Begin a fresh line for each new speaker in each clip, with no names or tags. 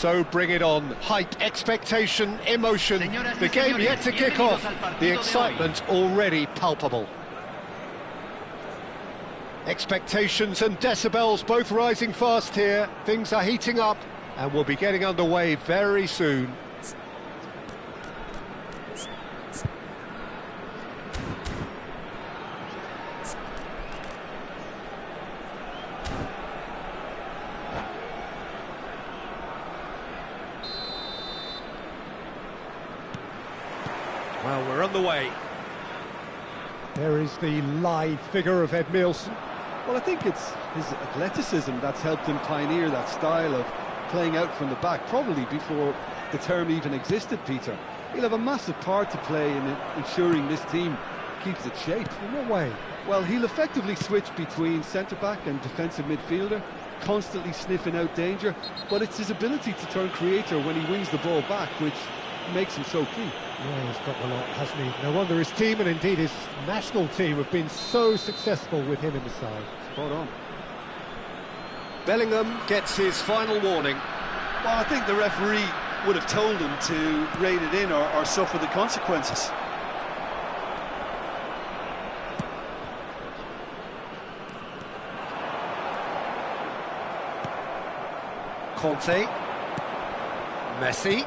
So bring it on. Hype, expectation, emotion. The game yet to kick off. The excitement already palpable. Expectations and decibels both rising fast here. Things are heating up and we'll be getting underway very soon. Well, we're on the way. There is the live figure of Ed Milson.
Well, I think it's his athleticism that's helped him pioneer that style of playing out from the back, probably before the term even existed, Peter. He'll have a massive part to play in ensuring this team keeps its shape.
In what way?
Well, he'll effectively switch between centre-back and defensive midfielder, constantly sniffing out danger, but it's his ability to turn creator when he wins the ball back which makes him so key.
Yeah, he's got the lot, hasn't he? No wonder his team and indeed his national team have been so successful with him in the side.
Spot on.
Bellingham gets his final warning.
Well, I think the referee would have told him to rein it in or suffer the consequences.
Conte. Messi.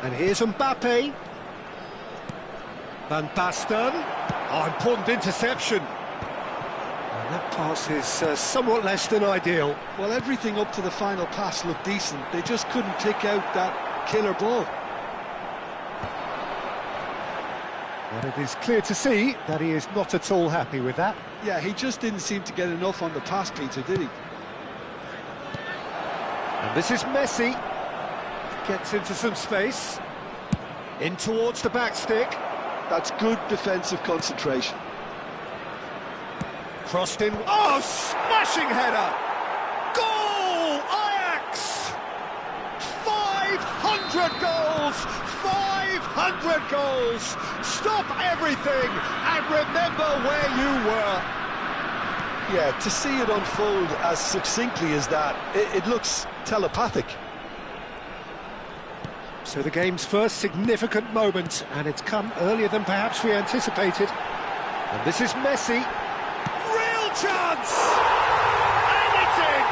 And here's Mbappe. Van Basten. Oh, important interception. And that pass is somewhat less than ideal.
Well, everything up to the final pass looked decent. They just couldn't pick out that killer ball.
But it is clear to see that he is not at all happy with that.
Yeah, he just didn't seem to get enough on the pass, Peter, did he?
And this is Messi. Gets into some space. In towards the back stick.
That's good defensive concentration.
Crossed in. Oh, smashing header! Goal! Ajax! 500 goals! 500 goals! Stop everything and remember where you were.
Yeah, to see it unfold as succinctly as that, it looks telepathic.
So the game's first significant moment, and it's come earlier than perhaps we anticipated. And this is Messi. Real chance! And it's in!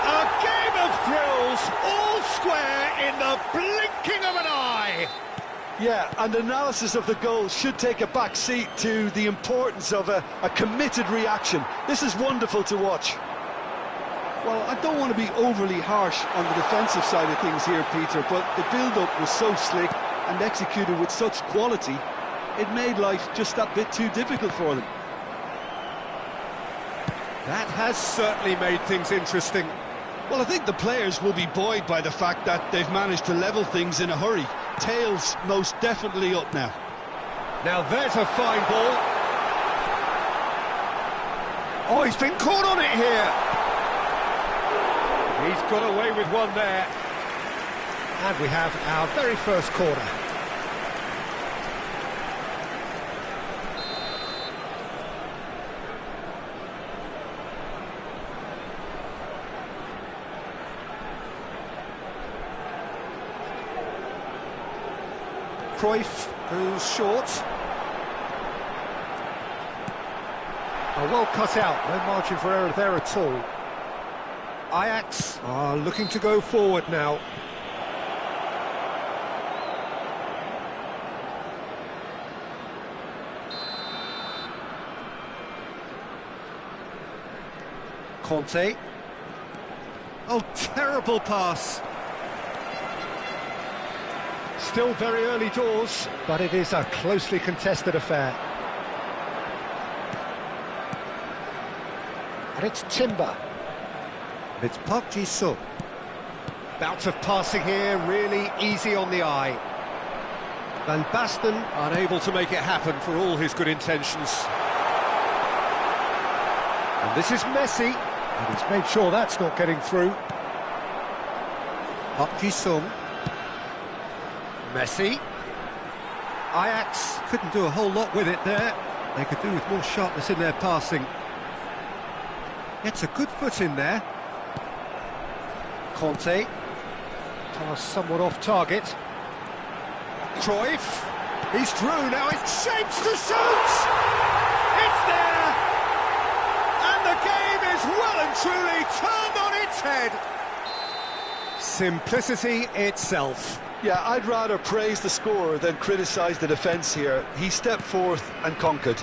A game of thrills, all square in the blinking of an eye!
Yeah, and analysis of the goal should take a back seat to the importance of a committed reaction. This is wonderful to watch. Well, I don't want to be overly harsh on the defensive side of things here, Peter, but the build-up was so slick and executed with such quality, it made life just that bit too difficult for them.
That has certainly made things interesting.
Well, I think the players will be buoyed by the fact that they've managed to level things in a hurry. Tails most definitely up now.
Now there's a fine ball. Oh, he's been caught on it here. He's got away with one there. And we have our very first corner. Cruyff goes short. Oh, well cut out, no margin for error there at all. Ajax are looking to go forward now. Conte. Oh, terrible pass. Still very early doors, but it is a closely contested affair. And it's Timber. It's Park Ji-sung. Bout of passing here, really easy on the eye. Van Basten unable to make it happen for all his good intentions. And this is Messi, and he's made sure that's not getting through. Park Ji-sung. Messi. Ajax couldn't do a whole lot with it there. They could do with more sharpness in their passing. Gets a good foot in there. Conte. Pass somewhat off target. Cruyff. He's through now. It shapes to shoot. It's there. And the game is well and truly turned on its head. Simplicity itself.
Yeah, I'd rather praise the scorer than criticise the defence here. He stepped forth and conquered.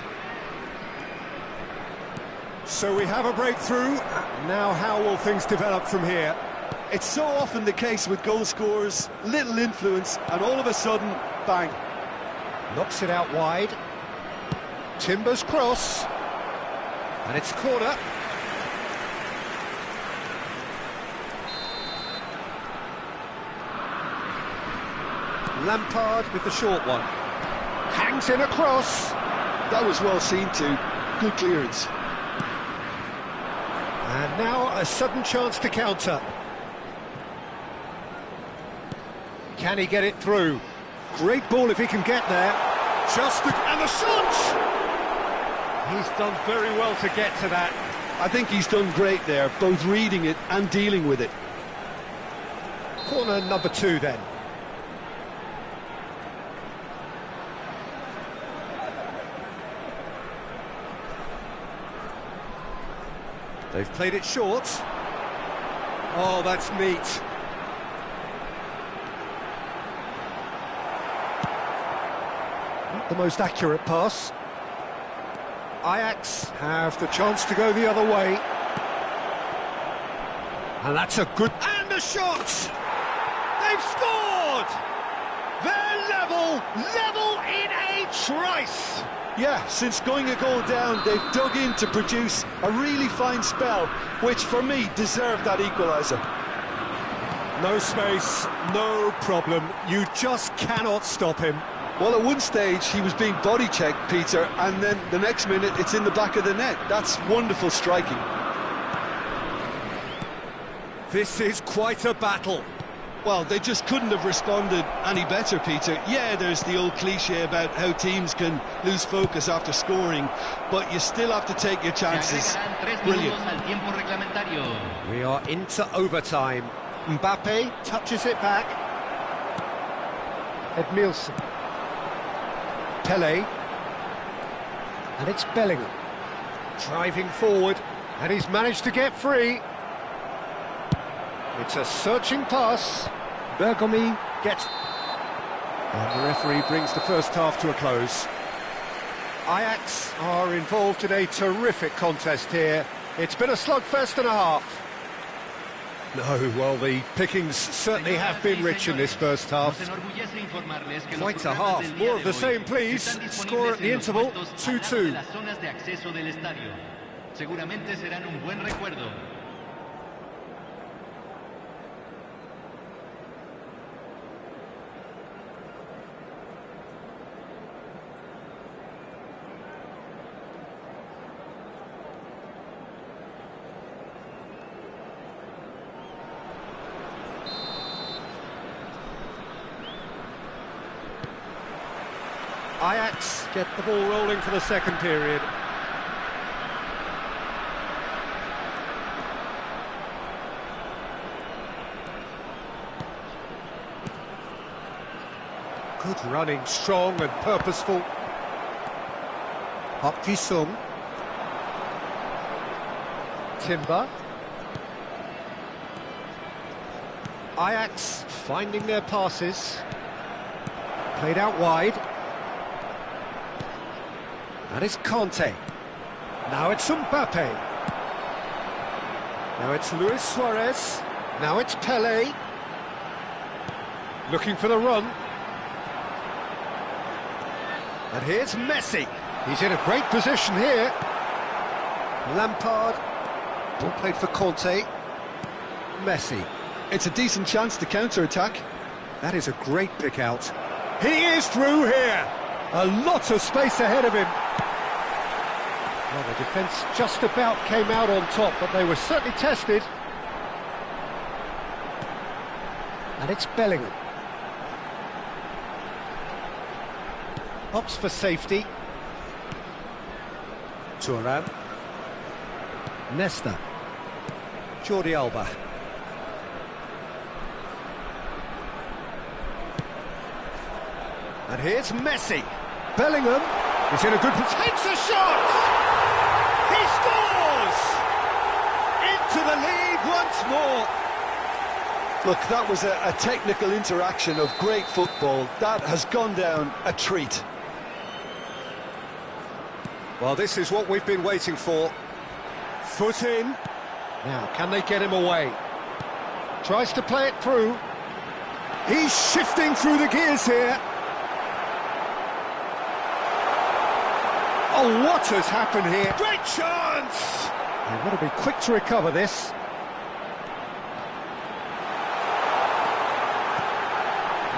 So we have a breakthrough. Now how will things develop from here?
It's so often the case with goal scorers, little influence, and all of a sudden, bang.
Knocks it out wide. Timber's cross. And it's corner. Lampard with the short one. Hangs in a cross.
That was well seen too. Good clearance.
And now a sudden chance to counter. Can he get it through? Great ball if he can get there. And the shot! He's done very well to get to that.
I think he's done great there, both reading it and dealing with it.
Corner number 2 then. They've played it short. Oh, that's neat. Not the most accurate pass. Ajax have the chance to go the other way. And that's a good... And a shot! They've scored! They're level in a trice!
Yeah, since going a goal down, they've dug in to produce a really fine spell, which for me deserved that equaliser.
No space, no problem. You just cannot stop him.
Well, at one stage he was being body checked, Peter, and then the next minute it's in the back of the net. That's wonderful striking.
This is quite a battle.
Well, they just couldn't have responded any better, Peter. Yeah, there's the old cliche about how teams can lose focus after scoring, but you still have to take your chances. Brilliant.
We are into overtime. Mbappe touches it back. Edmilson. Pele. And it's Bellingham. Driving forward, and he's managed to get free. It's a searching pass. Bergomi gets... And the referee brings the first half to a close. Ajax are involved in a terrific contest here. It's been a slugfest and a half. No, well, the pickings certainly have been rich in this first half. Quite a half. More of the same, please. Score at the interval, 2-2. Ajax get the ball rolling for the second period. Good running, strong and purposeful. Park Ji-sung. Timber. Ajax finding their passes. Played out wide. And it's Conte. Now it's Mbappe. Now it's Luis Suarez. Now it's Pele. Looking for the run. And here's Messi. He's in a great position here. Lampard. Ball played for Conte. Messi.
It's a decent chance to counter-attack.
That is a great pick out. He is through here. A lot of space ahead of him. Well, the defence just about came out on top, but they were certainly tested. And it's Bellingham. Opts for safety. Thuram. Nesta. Jordi Alba. And here's Messi. Bellingham is in a good position. Takes a shot! He scores! Into the lead once more.
Look, that was a technical interaction of great football. That has gone down a treat.
Well, this is what we've been waiting for. Foot in. Now, can they get him away? Tries to play it through. He's shifting through the gears here. Oh, what has happened here? Great chance! They want to be quick to recover this.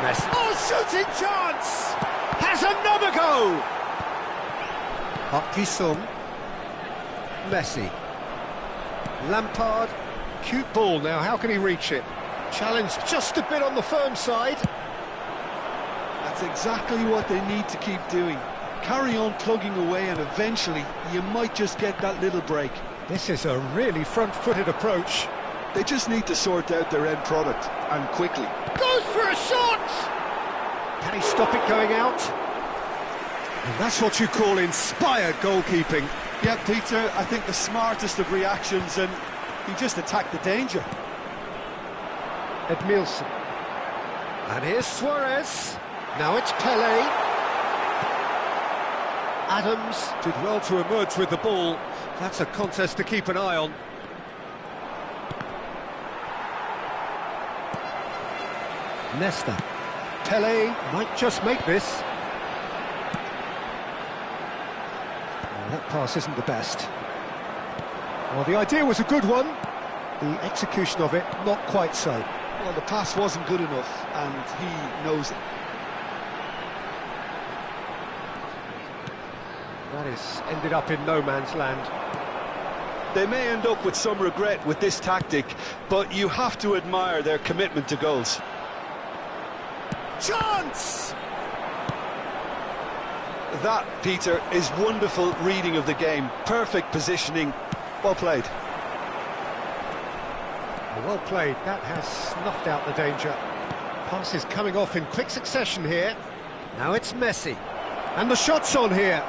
Messi. Oh, shooting chance! Has another go! Park Ji-sung. Messi. Lampard. Cute ball now, how can he reach it? Challenge just a bit on the firm side.
That's exactly what they need to keep doing. Carry on plugging away and eventually you might just get that little break.
This is a really front-footed approach.
They just need to sort out their end product, and quickly.
Goes for a shot! Can he stop it going out? And that's what you call inspired goalkeeping.
Yeah, Peter, I think the smartest of reactions, and he just attacked the danger.
Edmilson. And here's Suarez. Now it's Pelé. Adams did well to emerge with the ball. That's a contest to keep an eye on. Nesta. Pelé might just make this. Oh, that pass isn't the best. Well, the idea was a good one. The execution of it, not quite so.
Well, the pass wasn't good enough, and he knows it.
That is ended up in no man's land.
They may end up with some regret with this tactic, but you have to admire their commitment to goals.
Chance!
That, Peter, is wonderful reading of the game. Perfect positioning. Well played.
Well played. That has snuffed out the danger. Pass is coming off in quick succession here. Now it's Messi. And the shot's on here.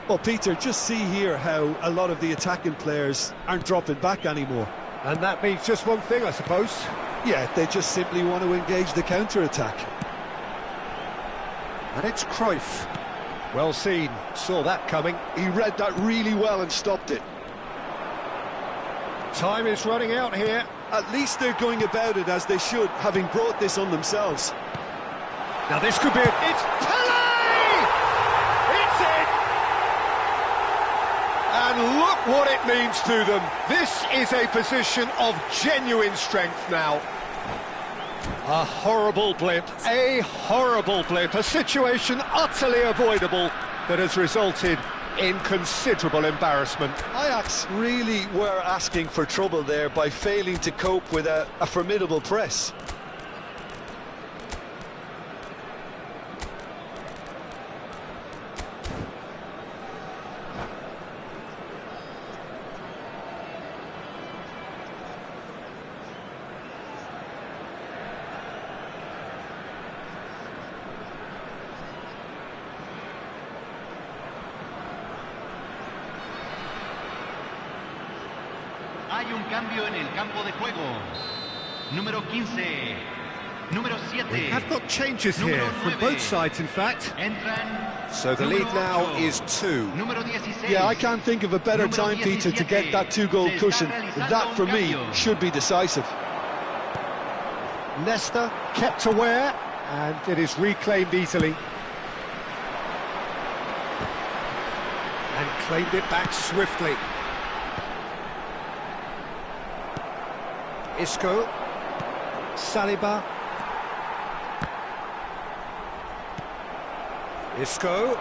Well, Peter, just see here how a lot of the attacking players aren't dropping back anymore.
And that means just one thing, I suppose.
Yeah, they just simply want to engage the counter-attack.
And it's Cruyff. Well seen, saw that coming.
He read that really well and stopped it.
Time is running out here.
At least they're going about it as they should, having brought this on themselves.
Now this could be it. It's Pelé! It's it! And look what it means to them. This is a position of genuine strength now. A horrible blip, a situation utterly avoidable that has resulted in considerable embarrassment.
Ajax really were asking for trouble there by failing to cope with a formidable press.
Hay un cambio en el campo de juego. Número 15. Número 7.
We have got changes here from both sides, in fact.
Entran.
So the lead now is 2.
Número 16.
Yeah, I can't think of a better time, Peter, to get that two-goal cushion. That, for me, should be decisive.
Nesta kept aware, and it is reclaimed easily. And claimed it back swiftly. Isco, Saliba, Isco,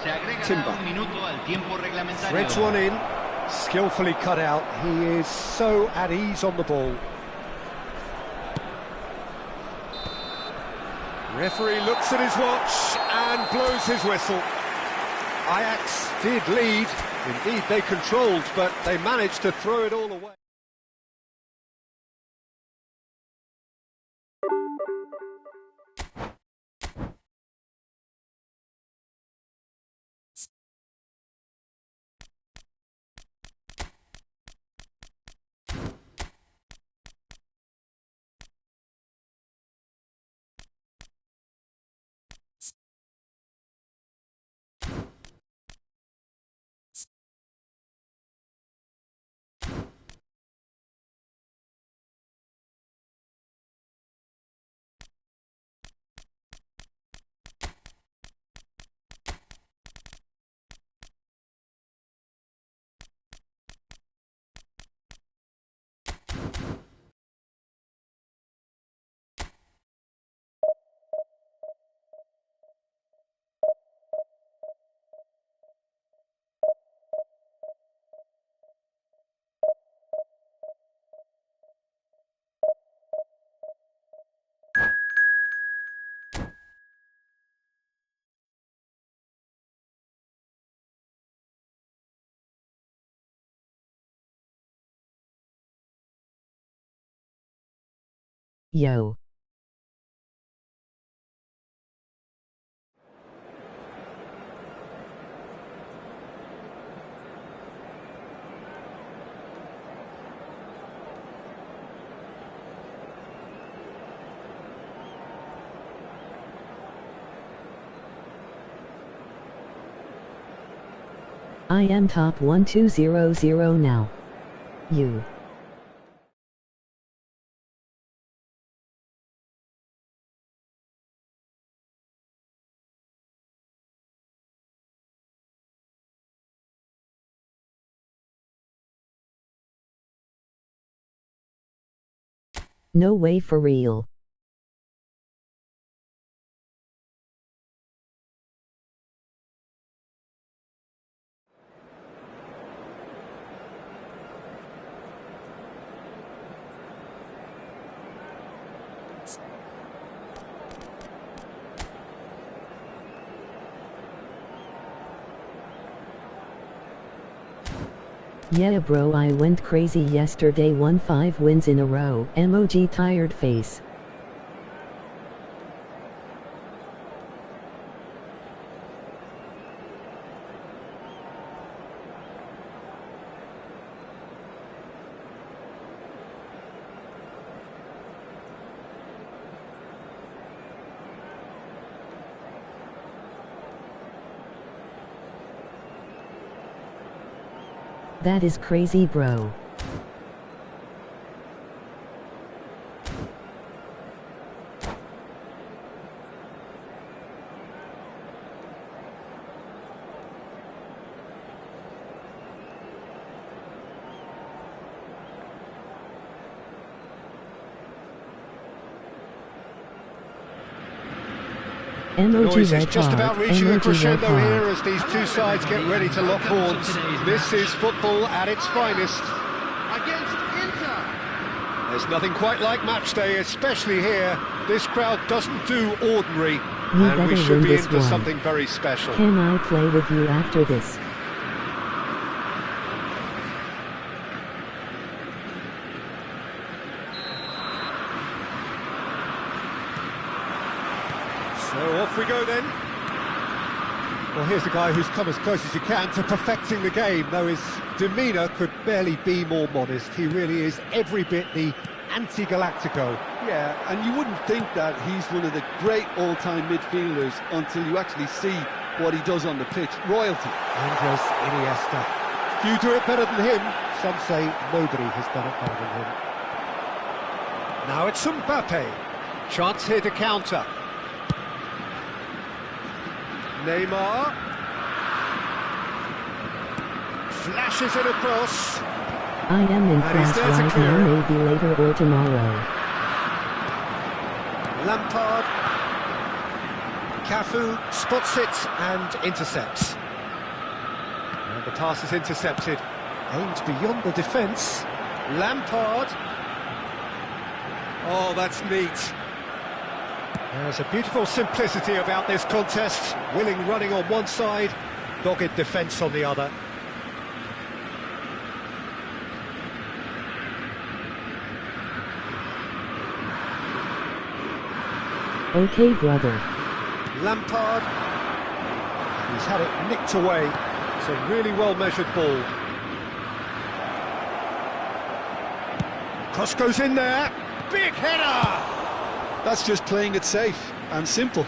Se agrega
Timber.
un minuto al tiempo reglamentario.
threads one in, skillfully cut out. He is so at ease on the ball. Referee looks at his watch and blows his whistle. Ajax did lead, indeed they controlled, but they managed to throw it all away.
Yo. I am top 1200 now. You. No way for real. Yeah bro, I went crazy yesterday, won 5 wins in a row, emoji tired face. That is crazy bro.
The noise is just about reaching a
emoji
crescendo
red
here
heart.
as these two sides get ready to lock horns. This is football at its finest.
Against Inter.
There's nothing quite like match day, especially here. This crowd doesn't do ordinary,
You
and we
better
should
win
be in
this
for
one.
something very special.
Can I play with you after this?
So off we go then. Well, here's a guy who's come as close as you can to perfecting the game, though his demeanour could barely be more modest. He really is every bit the anti-Galactico.
Yeah, and you wouldn't think that he's one of the great all-time midfielders until you actually see what he does on the pitch. Royalty.
Andres Iniesta. Few do it better than him. Some say nobody has done it better than him. Now it's Mbappe. Chance here to counter. Neymar. Flashes it across.
I am in
And he's
class
there to
right
clear
now,
it.
maybe later or tomorrow.
Lampard. Cafu spots it and intercepts. And the pass is intercepted. Aimed beyond the defence. Lampard. Oh, that's neat. There's a beautiful simplicity about this contest. Willing running on one side, dogged defence on the other.
Okay brother.
Lampard. He's had it nicked away. It's a really well-measured ball. Cross goes in there. Big header!
That's just playing it safe and simple.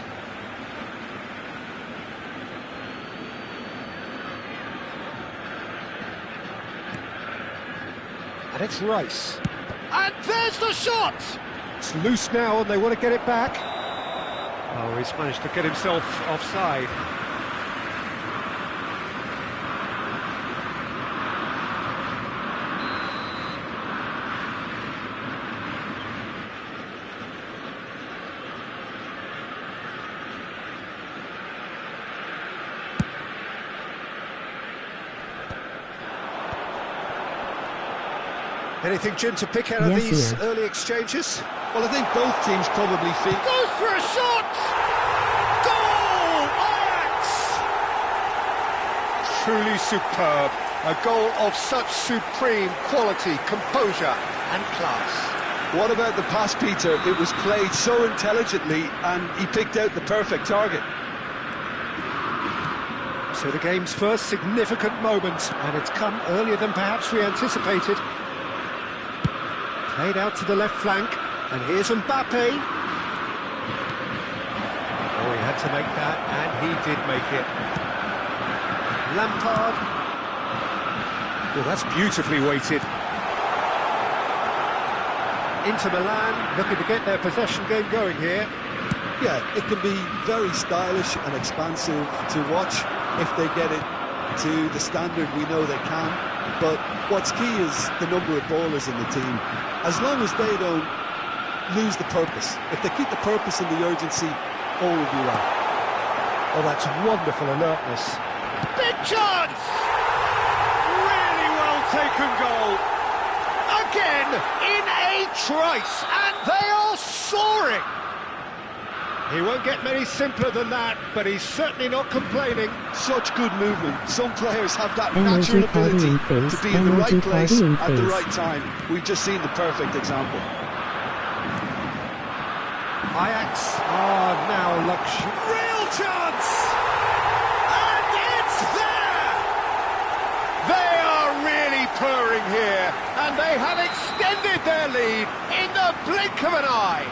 And it's Rice. And there's the shot! It's loose now and they want to get it back. Oh, he's managed to get himself offside. Anything, Jim, to pick out of
Yes,
these
yeah.
early exchanges?
Well, I think both teams probably feel...
Goes for a shot! Goal! Ajax! Truly superb. A goal of such supreme quality, composure and class.
What about the pass, Peter? It was played so intelligently and he picked out the perfect target.
So the game's first significant moment, and it's come earlier than perhaps we anticipated. Played out to the left flank, and here's Mbappe. Oh, he had to make that, and he did make it. Lampard. Oh, that's beautifully weighted. Inter Milan looking to get their possession game going here.
Yeah, it can be very stylish and expansive to watch if they get it to the standard we know they can. But what's key is the number of ballers in the team. As long as they don't lose the purpose, if they keep the purpose and the urgency, all will be well.
Oh, that's wonderful alertness. Big chance! Really well taken goal. Again, in a trice, and they are soaring. He won't get many simpler than that, but he's certainly not complaining.
Such good movement. Some players have that natural ability to be in the right place at the right time. We've just seen the perfect example.
Ajax are now luxury. Real chance! And it's there! They are really purring here, and they have extended their lead in the blink of an eye.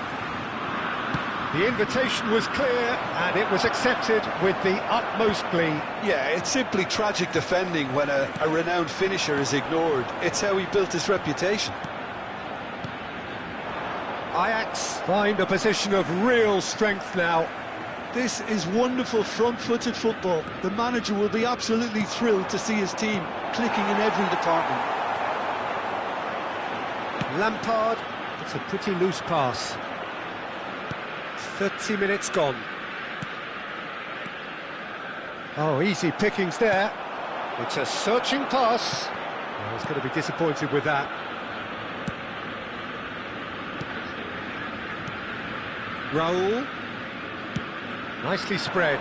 The invitation was clear, and it was accepted with the utmost glee.
Yeah, it's simply tragic defending when a renowned finisher is ignored. It's how he built his reputation.
Ajax find a position of real strength now.
This is wonderful front-footed football. The manager will be absolutely thrilled to see his team clicking in every department.
Lampard, it's a pretty loose pass. 30 minutes gone. Oh, easy pickings there. It's a searching pass. Oh, he's going to be disappointed with that. Raul. Nicely spread.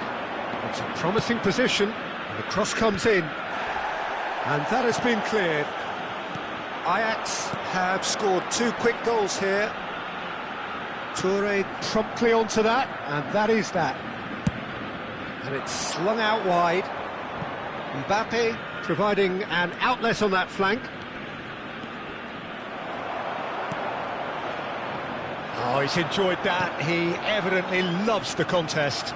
It's a promising position. And the cross comes in. And that has been cleared. Ajax have scored 2 quick goals here. Toure promptly onto that, and that is that. And it's slung out wide. Mbappe providing an outlet on that flank. Oh, he's enjoyed that. He evidently loves the contest.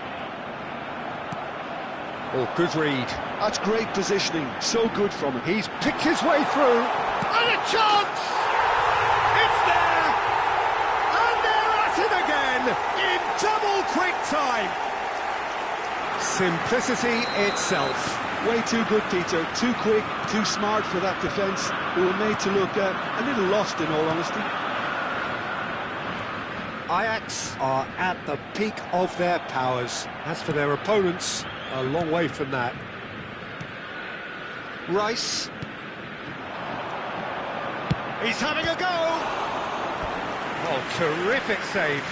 Oh, good read.
That's great positioning. So good from him.
He's picked his way through. And a chance! It's there! And they're at it again in double quick time. Simplicity itself.
Way too good, Peter. Too quick, too smart for that defence. We were made to look a little lost, in all honesty.
Ajax are at the peak of their powers. As for their opponents, a long way from that. Rice. He's having a go! Oh, terrific save.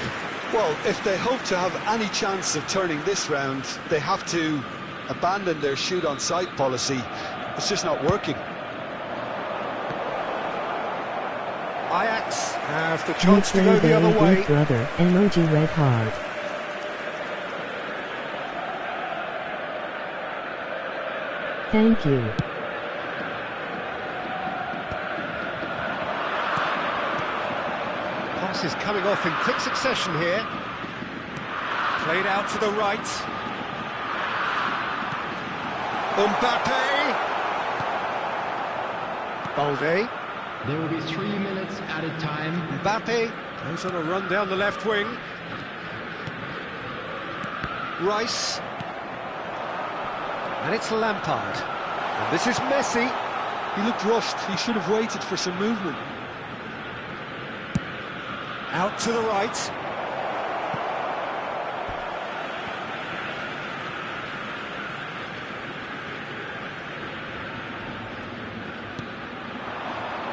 Well, if they hope to have any chance of turning this round, they have to abandon their shoot-on-sight policy. It's just not working.
Ajax have the chance to go the other way.
Brother, emoji red heart. Thank you.
Pass is coming off in quick succession here. Played out to the right. Mbappe. Balde.
There will be 3 minutes added time.
Mbappe goes on a run down the left wing. Rice. And it's Lampard. And this is Messi.
He looked rushed. He should have waited for some movement.
Out to the right.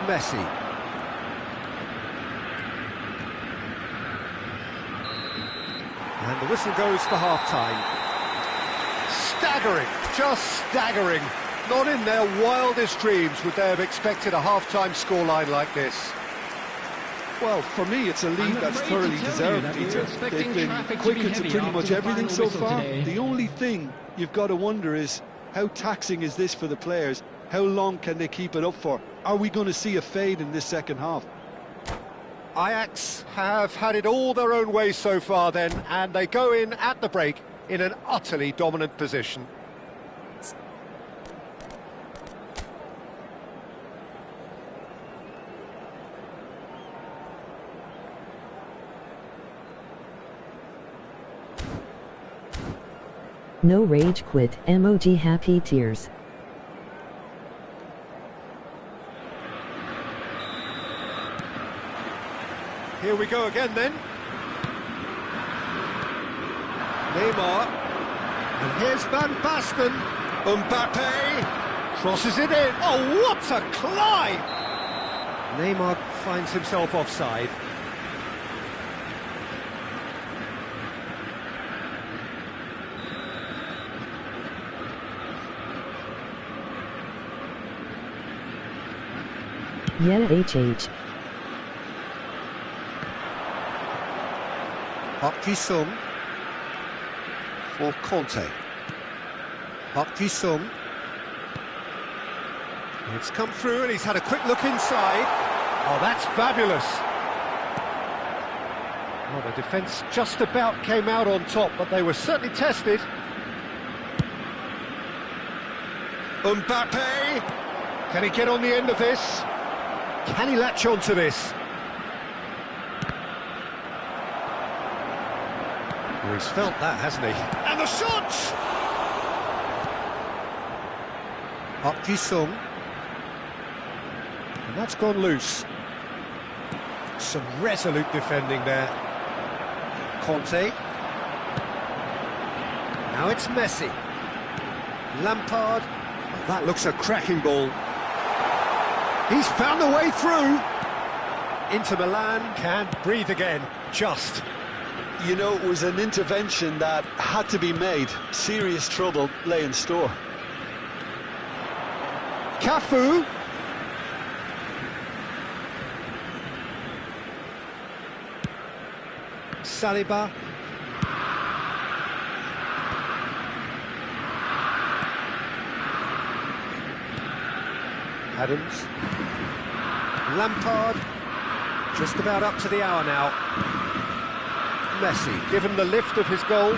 Messi. And the whistle goes for half-time. Staggering, just staggering. Not in their wildest dreams would they have expected a half-time scoreline like this.
Well, for me, it's a lead that's thoroughly deserved, Peter. They've been quick into pretty much everything so far. The only thing you've got to wonder is, how taxing is this for the players? How long can they keep it up for? Are we going to see a fade in this second half?
Ajax have had it all their own way so far then, and they go in at the break in an utterly dominant position.
No rage quit, emoji happy tears.
Here we go again then. Neymar. And here's Van Basten. Mbappe crosses it in. Oh, what a climb! Neymar finds himself offside.
Yeah, HH.
Park Ji-sung for Conte. Park Ji-sung. It's come through and he's had a quick look inside. Oh, that's fabulous. Well, the defence just about came out on top, but they were certainly tested. Mbappe! Can he get on the end of this? Can he latch on to this? Well, he's felt that, hasn't he? And the shot! Park Ji-sung. And that's gone loose. Some resolute defending there. Conte. Now it's Messi. Lampard. Oh, that looks a cracking ball. He's found a way through. Inter Milan can breathe again, just.
You know, it was an intervention that had to be made. Serious trouble lay in store.
Cafu. Saliba. Adams. Lampard. Just about up to the hour now. Messi, given the lift of his goal.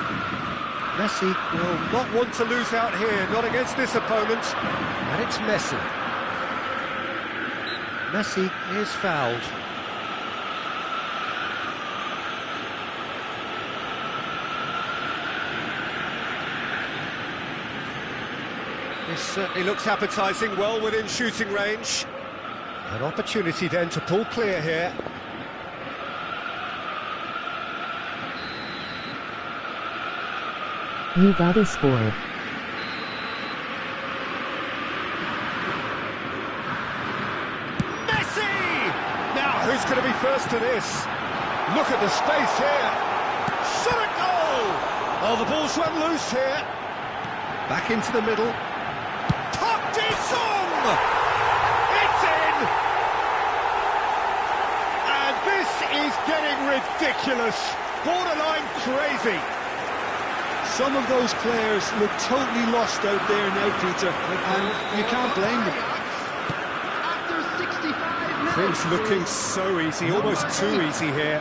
Messi will not want to lose out here, not against this opponent. And it's Messi. Messi is fouled. This certainly looks appetising, well within shooting range. An opportunity then to pull clear here.
You gotta score.
Messi! Now, who's going to be first to this? Look at the space here. Shot a goal! Oh, the ball's run loose here. Back into the middle. Park Ji-sung! It's in! And this is getting ridiculous. Borderline crazy.
Some of those players look totally lost out there now, Peter, and you can't blame them.
Things looking so easy, almost too easy here.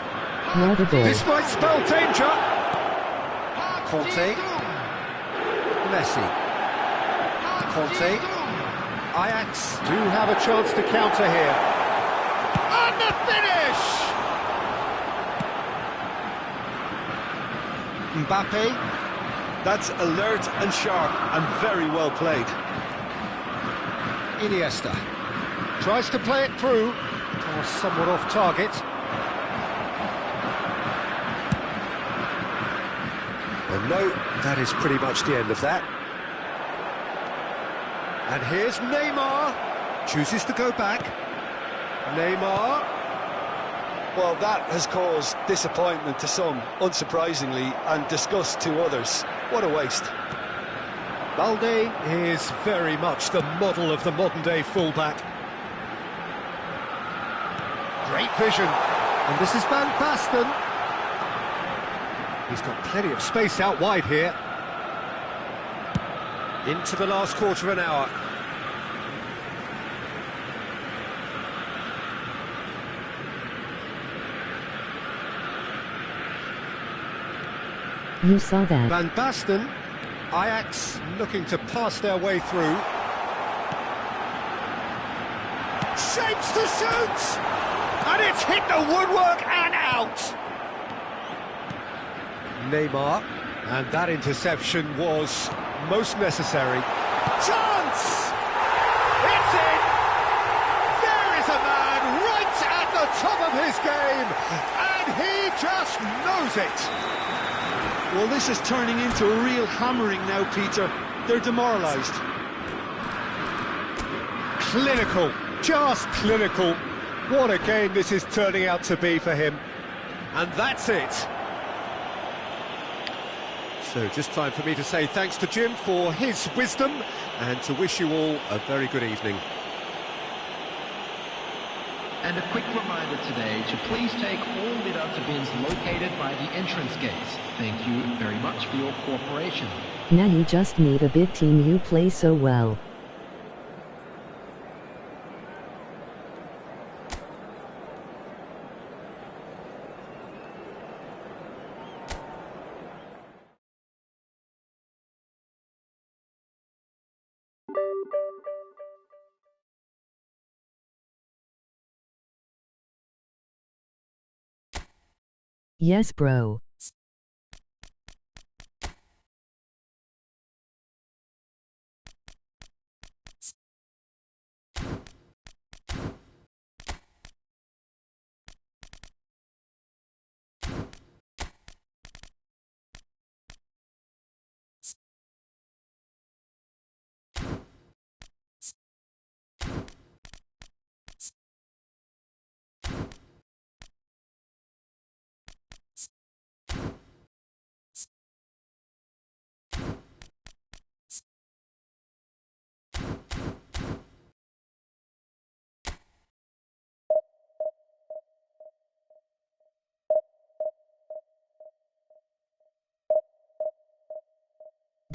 What a goal.
This might spell danger. Conte. Messi. Conte. Ajax do have a chance to counter here. And the finish! Mbappe.
That's alert and sharp and very well played.
Iniesta. Tries to play it through. Oh, somewhat off target. Well, no, that is pretty much the end of that. And here's Neymar. Chooses to go back. Neymar.
Well, that has caused disappointment to some, unsurprisingly, and disgust to others. What a waste.
Balde is very much the model of the modern-day fullback. Great vision. And this is Van Basten. He's got plenty of space out wide here. Into the last quarter of an hour.
You saw that.
Van Basten, Ajax looking to pass their way through. Shapes to shoot! And it's hit the woodwork and out! Neymar, and that interception was most necessary. Chance! It's in! There is a man right at the top of his game, and he just knows it!
Well, this is turning into a real hammering now, Peter. They're demoralised.
Clinical, just clinical. What a game this is turning out to be for him. And that's it. So just time for me to say thanks to Jim for his wisdom and to wish you all a very good evening.
And a quick reminder today to please take all litter to bins located by the entrance gates. Thank you very much for your cooperation.
Now you just need a big team. You play so well. Yes, bro.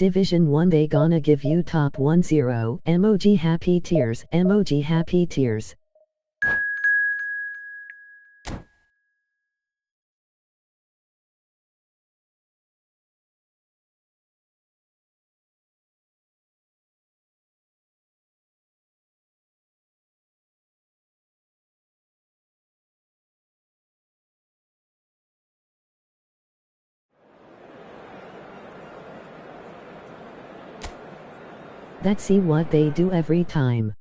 Division 1 they gonna give you top 1-0, emoji happy tears, emoji happy tears. Let's see what they do every time.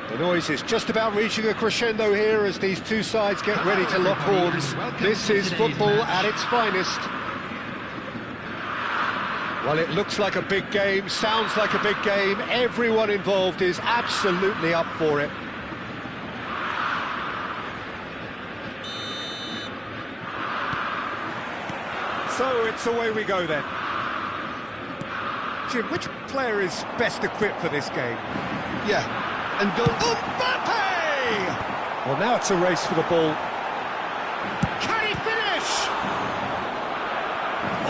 The noise is just about reaching a crescendo here as these two sides get ready to lock horns. This is football at its finest. Well, it looks like a big game, sounds like a big game. Everyone involved is absolutely up for it. So it's away we go then. Jim, which player is best equipped for this game?
Yeah, and go...
Mbappe! Well, now it's a race for the ball. Can he finish?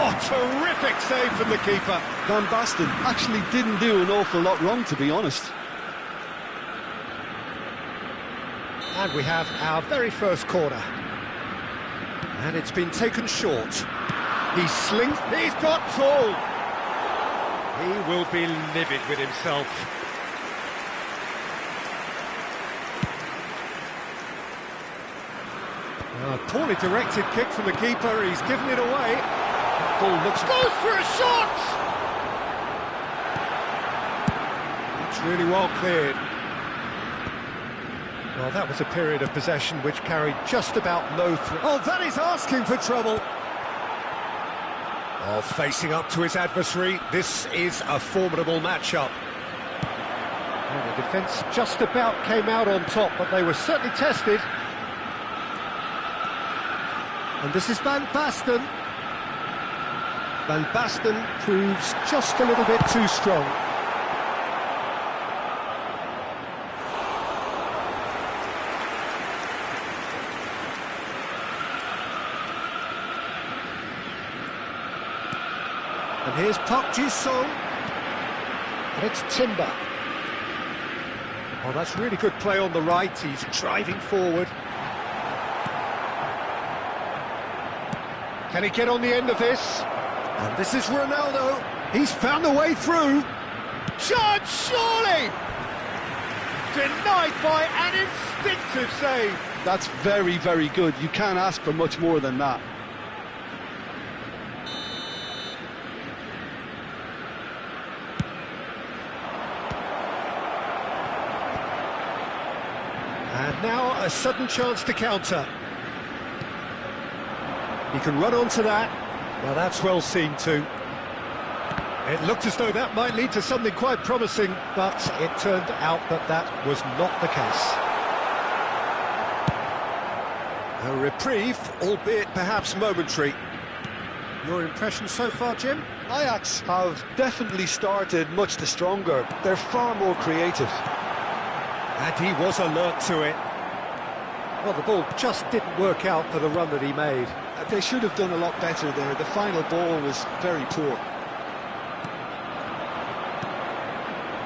Oh, terrific save from the keeper.
Van Basten actually didn't do an awful lot wrong, to be honest.
And we have our very first corner. And it's been taken short. He slings, he's got tall. He will be livid with himself. A poorly directed kick from the keeper, he's given it away. Ball looks, goes for a shot! It's really well cleared. Well, that was a period of possession which carried just about no threat. Oh, that is asking for trouble. Oh, facing up to his adversary, this is a formidable matchup. Well, the defence just about came out on top, but they were certainly tested. And this is Van Basten. Van Basten proves just a little bit too strong. And here's Park Ji-sung. And it's Timber. Oh, that's really good play on the right. He's driving forward. Can he get on the end of this? And this is Ronaldo. He's found a way through. Chance, surely! Denied by an instinctive save.
That's very, very good. You can't ask for much more than that.
And now a sudden chance to counter. He can run onto that. Now that's well seen too. It looked as though that might lead to something quite promising, but it turned out that that was not the case. A reprieve, albeit perhaps momentary. Your impression so far, Jim?
Ajax have definitely started much the stronger. They're far more creative.
And he was alert to it. Well, the ball just didn't work out for the run that he made.
They should have done a lot better there. The final ball was very poor.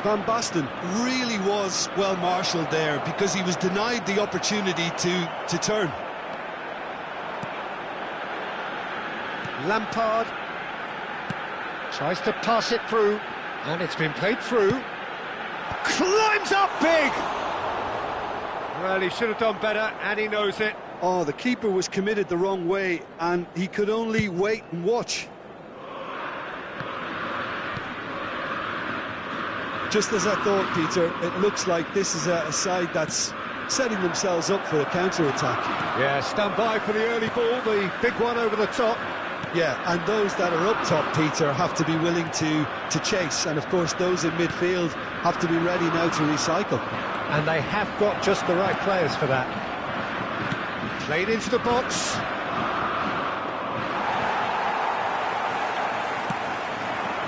Van Basten really was well marshalled there because he was denied the opportunity to turn.
Lampard tries to pass it through, and it's been played through. Climbs up big! Well, he should have done better, and he knows it.
Oh, the keeper was committed the wrong way, and he could only wait and watch. Just as I thought, Peter, it looks like this is a side that's setting themselves up for a counter-attack.
Yeah, stand by for the early ball, the big one over the top.
Yeah, and those that are up top, Peter, have to be willing to chase, and of course those in midfield have to be ready now to recycle.
And they have got just the right players for that. Played into the box.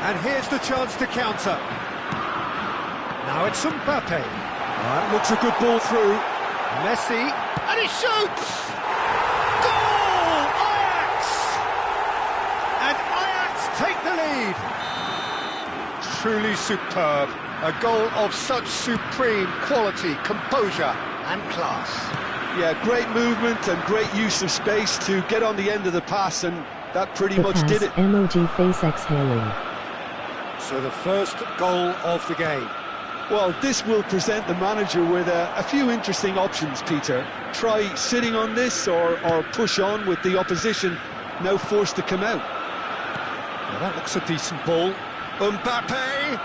And here's the chance to counter. Now it's Mbappe. That looks a good ball through. Messi, and he shoots! Goal! Ajax! And Ajax take the lead. Truly superb. A goal of such supreme quality, composure and class.
Yeah, great movement and great use of space to get on the end of the pass, and that pretty much did it.
Emoji face exhaling.
So the first goal of the game.
Well, this will present the manager with a few interesting options, Peter. Try sitting on this or push on with the opposition now forced to come out.
Well, that looks a decent ball. Mbappe!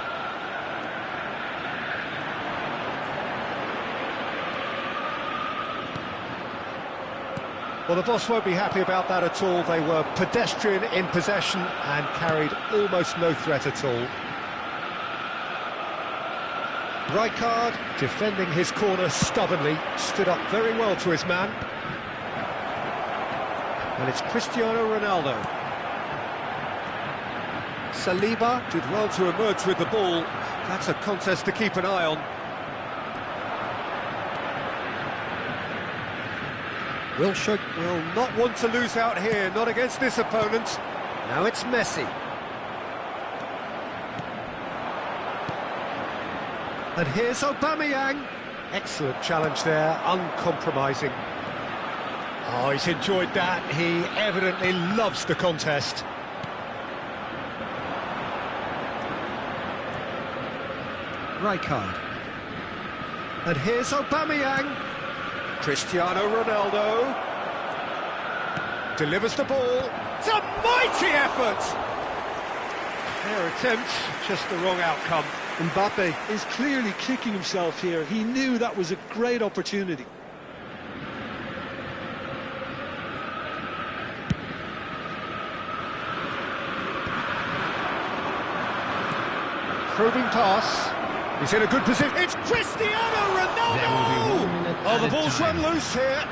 Well, the boss won't be happy about that at all. They were pedestrian in possession and carried almost no threat at all. Rijkaard, defending his corner stubbornly, stood up very well to his man. And it's Cristiano Ronaldo. Saliba did well to emerge with the ball. That's a contest to keep an eye on. Wilshere will not want to lose out here, not against this opponent. Now it's Messi. And here's Aubameyang. Excellent challenge there, uncompromising. Oh, he's enjoyed that. He evidently loves the contest. Rijkaard. And here's Aubameyang. Cristiano Ronaldo. Delivers the ball. It's a mighty effort! Fair attempt, just the wrong outcome.
Mbappe is clearly kicking himself here. He knew that was a great opportunity.
Probing pass. He's in a good position. It's Cristiano Ronaldo! Oh, the ball's run loose here.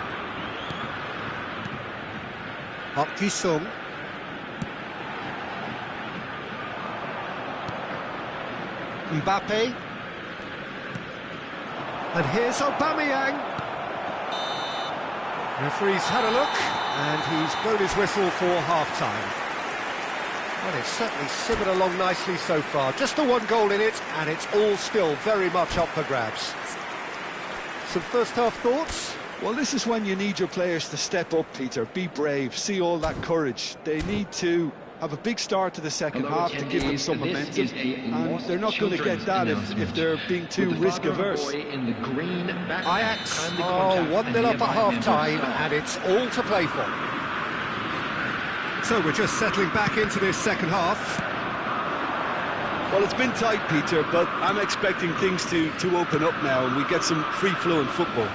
Park Ji-sung. Mbappe. And here's Aubameyang. Referee's had a look, and he's blown his whistle for half-time. Well, it's certainly simmered along nicely so far. Just the one goal in it, and it's all still very much up for grabs. Some first-half thoughts?
Well, this is when you need your players to step up, Peter. Be brave, see all that courage. They need to have a big start to the second half to give them some momentum, and they're not going to get that if they're being too risk-averse.
Ajax, 1-0 up at half-time, and it's all to play for. So we're just settling back into this second half.
Well, it's been tight, Peter, but I'm expecting things to open up now and we get some free-flowing football.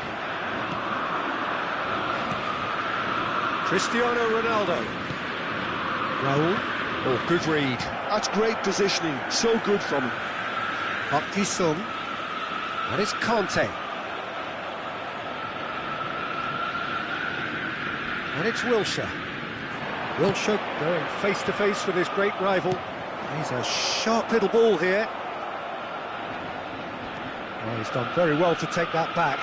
Cristiano Ronaldo. Raul. Oh, good read.
That's great positioning, so good from him.
Park Ji-sung. And it's Conte. And it's Wilshere. Wilshere going face-to-face with his great rival. He's a sharp little ball here. Well, he's done very well to take that back.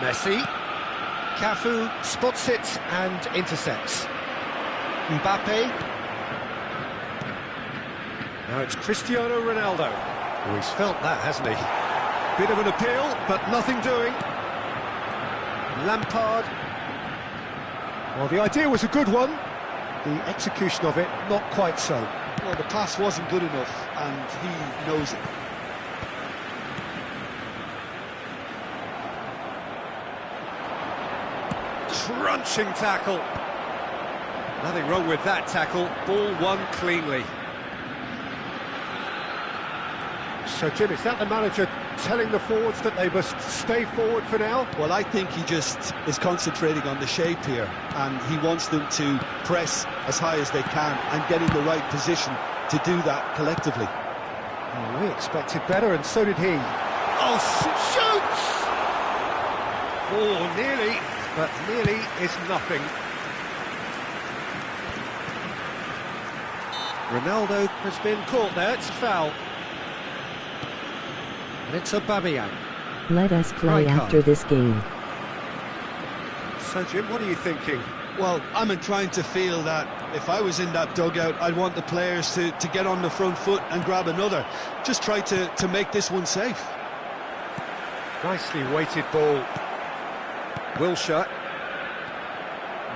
Messi. Cafu spots it and intercepts. Mbappe. Now it's Cristiano Ronaldo. Oh, he's felt that, hasn't he? Bit of an appeal, but nothing doing. Lampard. Well, the idea was a good one. The execution of it, not quite so.
Well, the pass wasn't good enough, and he knows it.
Crunching tackle. Nothing wrong with that tackle. Ball won cleanly. So, Jim, is that the manager telling the forwards that they must stay forward for now?
Well, I think he just is concentrating on the shape here, and he wants them to press as high as they can and get in the right position to do that collectively.
Oh, we expected better, and so did he. Oh, shoots! Oh, nearly, but nearly is nothing. Ronaldo has been caught there, it's a foul. And it's Aubameyang.
Let us play
Rijkaard.
after this game.
So, Jim, what are you thinking?
Well, I'm inclined to feel that if I was in that dugout, I'd want the players to get on the front foot and grab another. Just try to make this one safe.
Nicely weighted ball. Wilshere.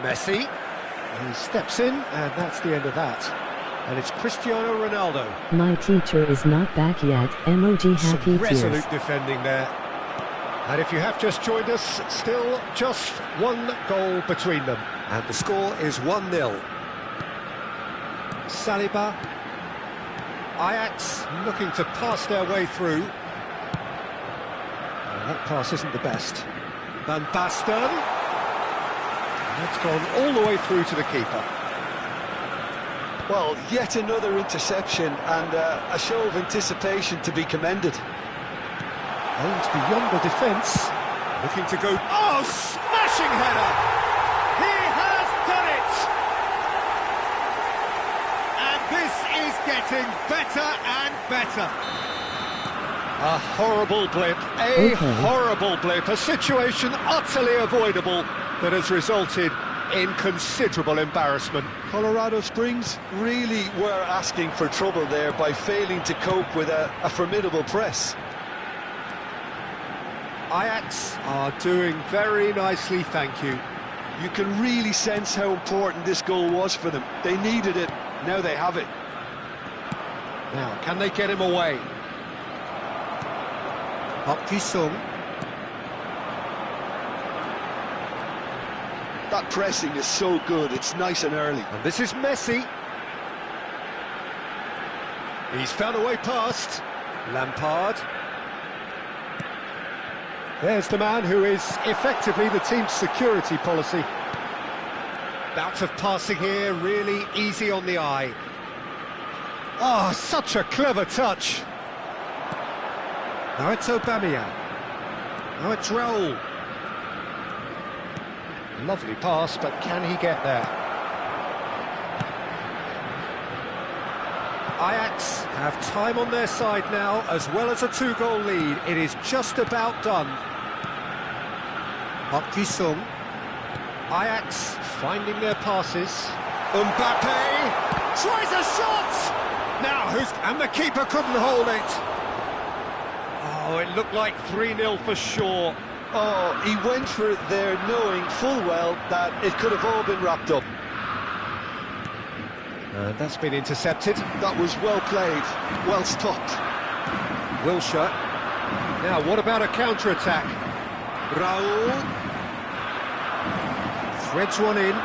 Messi. He steps in, and that's the end of that. And it's Cristiano Ronaldo.
My teacher is not back yet. Emoji happy
Some
tears.
resolute defending there. And if you have just joined us, still just one goal between them. And the score is 1-0. Saliba. Ajax looking to pass their way through. That pass isn't the best. Van Basten. That's gone all the way through to the keeper.
Well, yet another interception and a show of anticipation to be commended.
Aims beyond the defence. Looking to go... Oh, smashing header! He has done getting better and better. A horrible blip, horrible blip, a situation utterly avoidable that has resulted in considerable embarrassment.
Colorado Springs really were asking for trouble there by failing to cope with a formidable press.
Ajax are doing very nicely, thank you.
You can really sense how important this goal was for them. They needed it, now they have it.
Now, can they get him away? Sung.
That pressing is so good, it's nice and early.
And this is Messi. He's found a way past. Lampard. There's the man who is effectively the team's security policy. Bout of passing here, really easy on the eye. Oh, such a clever touch. Now it's Aubameyang. Now it's Raul. Lovely pass, but can he get there? Ajax have time on their side now, as well as a two-goal lead. It is just about done. Sung. Ajax finding their passes. Mbappe tries a shot! Now and the keeper couldn't hold it. Oh, it looked like 3-0 for sure.
Oh, he went for it there knowing full well that it could have all been wrapped up.
And that's been intercepted.
That was well played, well stopped.
Wilshere. Now, what about a counter-attack? Raul. Threads one in.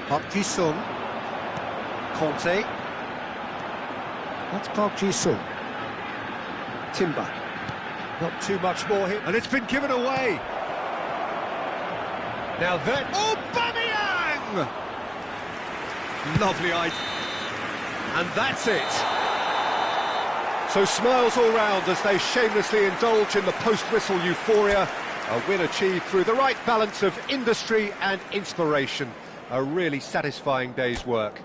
Park Ji-sung. Conte. That's Park Ji-sung. Timber. Not too much more here. And it's been given away. Now then. Aubameyang! Lovely idea. And that's it. So smiles all round as they shamelessly indulge in the post-whistle euphoria. A win achieved through the right balance of industry and inspiration. A really satisfying day's work.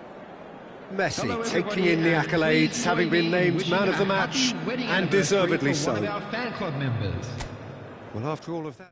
Messi taking in the accolades, having been named man of the match, and deservedly so. Well, after all of that...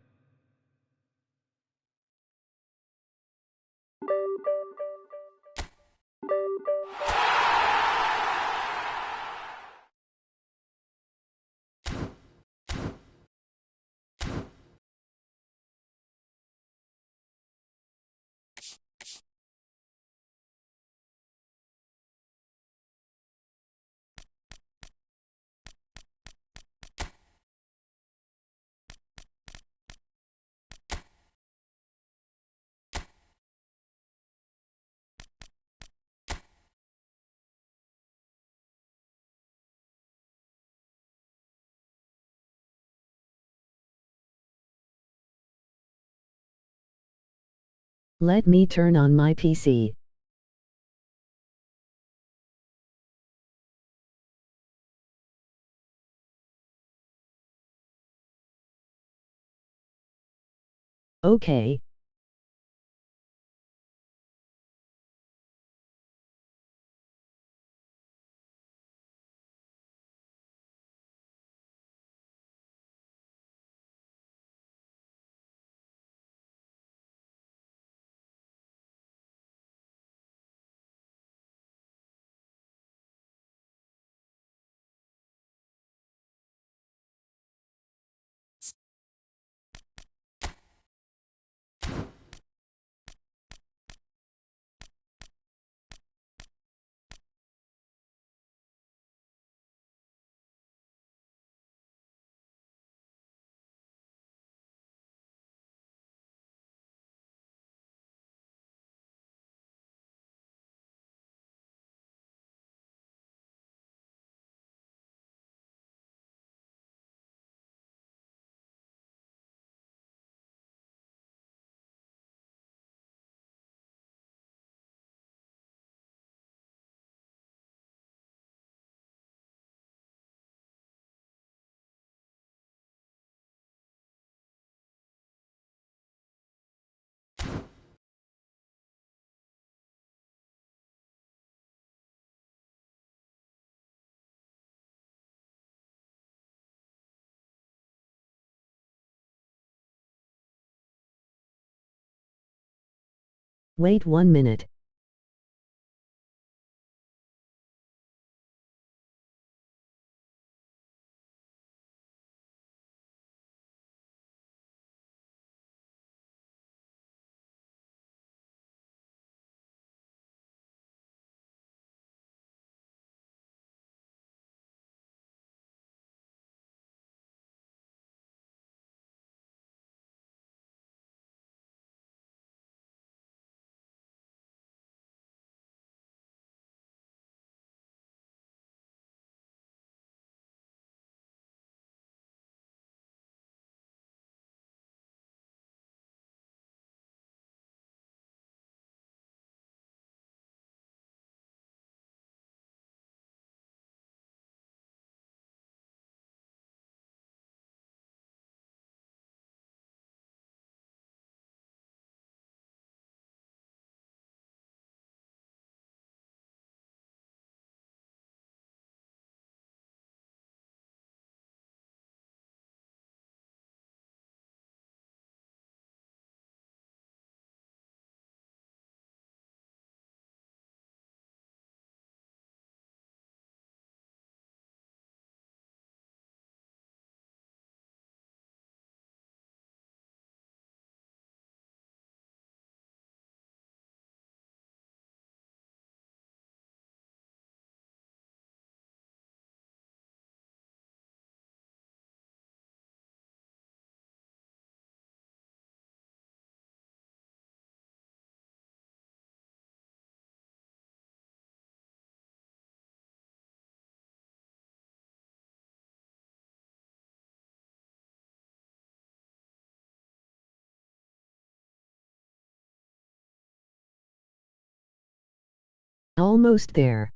Let me turn on my PC. Okay. Wait 1 minute. Almost there.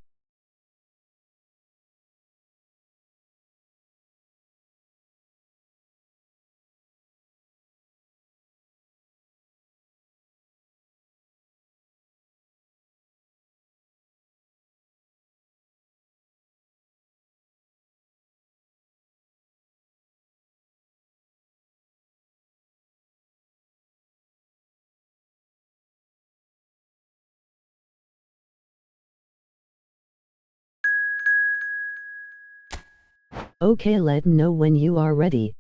Okay, let me know when you are ready.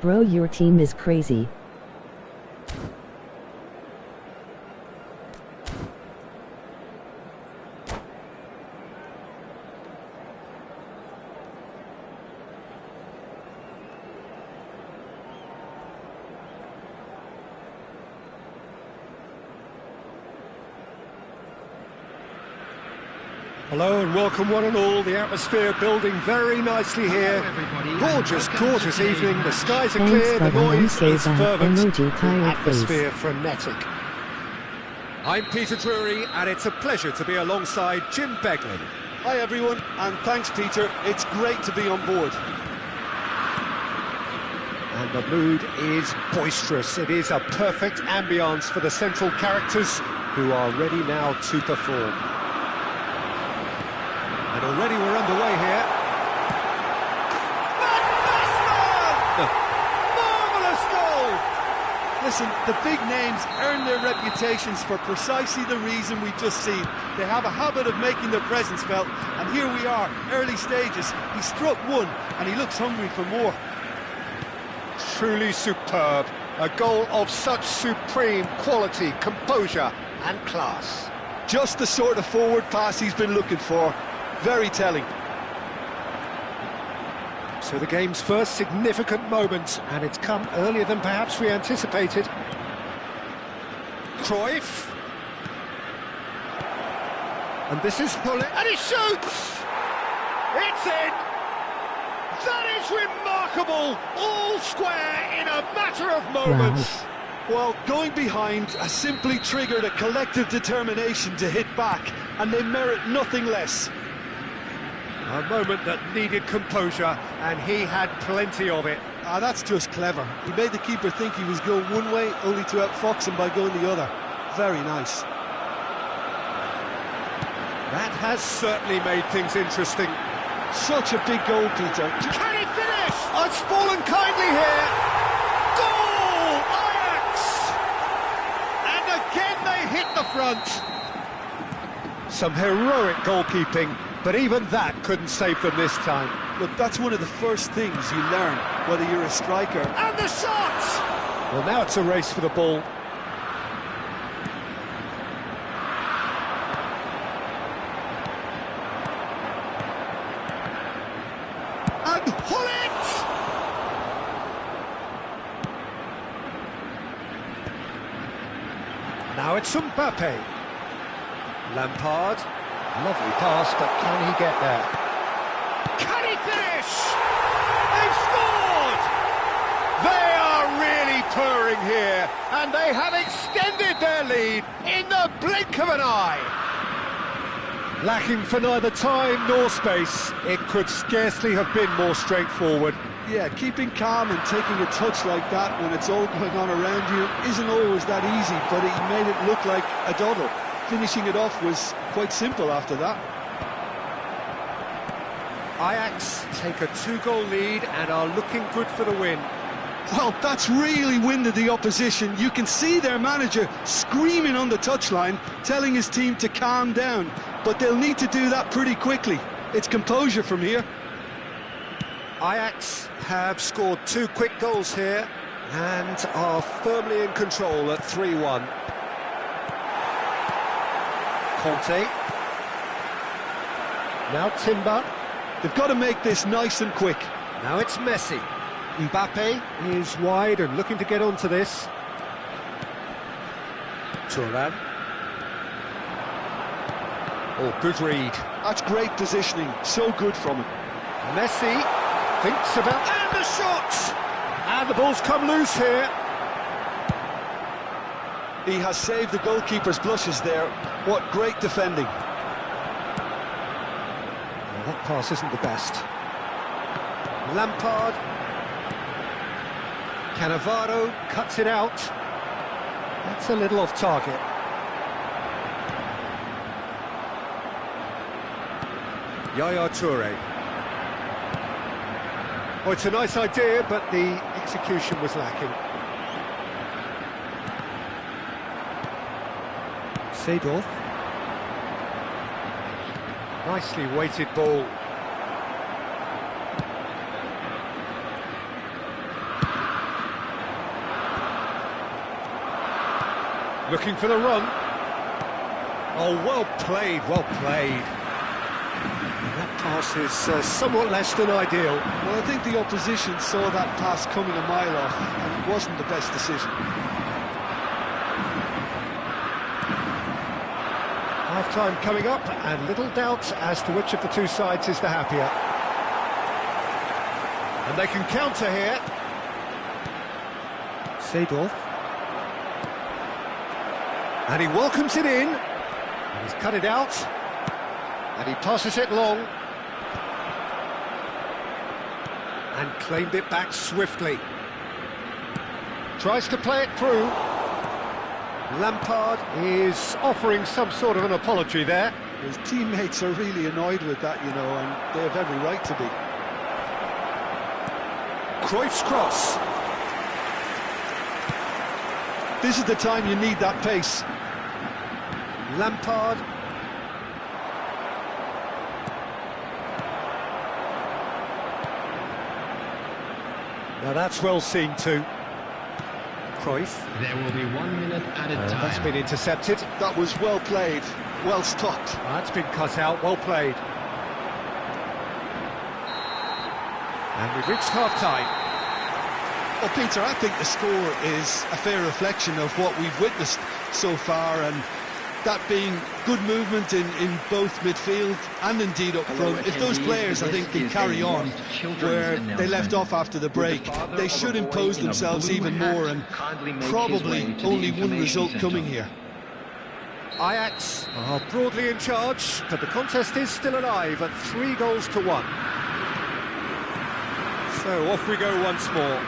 Bro, your team is crazy.
Hello and welcome one and all. The atmosphere building very nicely here. Gorgeous, gorgeous evening. The skies are clear, the noise is fervent, the atmosphere frenetic. I'm Peter Drury and it's a pleasure to be alongside Jim Beglin.
Hi everyone, and thanks Peter, it's great to be on board.
And the mood is boisterous. It is a perfect ambience for the central characters who are ready now to perform. And already we're underway here. Marvellous goal!
Listen, the big names earn their reputations for precisely the reason we've just seen. They have a habit of making their presence felt, and here we are, early stages. He struck one, and he looks hungry for more.
Truly superb. A goal of such supreme quality, composure and class.
Just the sort of forward pass he's been looking for. Very telling.
So the game's first significant moment, and it's come earlier than perhaps we anticipated. Cruyff. And this is Hullet, and he shoots! It's in! That is remarkable! All square in a matter of moments.
Well, going behind has simply triggered a collective determination to hit back, and they merit nothing less.
A moment that needed composure, and he had plenty of it.
Ah, that's just clever. He made the keeper think he was going one way, only to outfox him by going the other. Very nice.
That has certainly made things interesting.
Such a big goal, Peter.
Can he finish? Oh, it's fallen kindly here. Goal! Ajax! And again they hit the front. Some heroic goalkeeping, but even that couldn't save them this time.
Look, that's one of the first things you learn, whether you're a striker.
And the shot! Well, now it's a race for the ball. And Hullet! Now it's Mbappe. Lampard. Lovely pass, but can he get there? Can he finish? They've scored! They are really purring here, and they have extended their lead in the blink of an eye. Lacking for neither time nor space, it could scarcely have been more straightforward.
Yeah, keeping calm and taking a touch like that when it's all going on around you isn't always that easy, but he made it look like a doddle. Finishing it off was quite simple after that.
Ajax take a 2-goal lead and are looking good for the win.
Well, that's really winded the opposition. You can see their manager screaming on the touchline, telling his team to calm down. But they'll need to do that pretty quickly. It's composure from here.
Ajax have scored 2 quick goals here and are firmly in control at 3-1. Conte. Now Timber.
They've got to make this nice and quick.
Now it's Messi. Mbappe is wide and looking to get onto this. Thuram. Oh, good read.
That's great positioning. So good from him.
Messi thinks about... And the shot! And the ball's come loose here.
He has saved the goalkeeper's blushes there. What great defending.
Well, that pass isn't the best. Lampard. Cannavaro cuts it out. That's a little off target. Yaya Toure. Oh, it's a nice idea, but the execution was lacking. Seedorf. Nicely weighted ball. Looking for the run. Oh, well played, well played. That pass is somewhat less than ideal.
Well, I think the opposition saw that pass coming a mile off, and it wasn't the best decision.
Half-time coming up, and little doubt as to which of the two sides is the happier. And they can counter here. Seedorf. And he welcomes it in. And he's cut it out. And he passes it long. And claimed it back swiftly. Tries to play it through. Lampard is offering some sort of an apology there.
His teammates are really annoyed with that, you know, and they have every right to be.
Cruyff's cross.
This is the time you need that pace.
Lampard. Now that's well seen too. Cruyff.
There will be 1 minute added time.
That's been intercepted.
That was well played, well stopped.
That's been cut out, well played. And we've reached half-time.
Well, Peter, I think the score is a fair reflection of what we've witnessed so far, and that being good movement in both midfield and indeed up front. If those players, I think, can carry on where they left off after the break, they should impose themselves even more, and probably only one result coming here.
Ajax are broadly in charge, but the contest is still alive at 3-1. So off we go once more.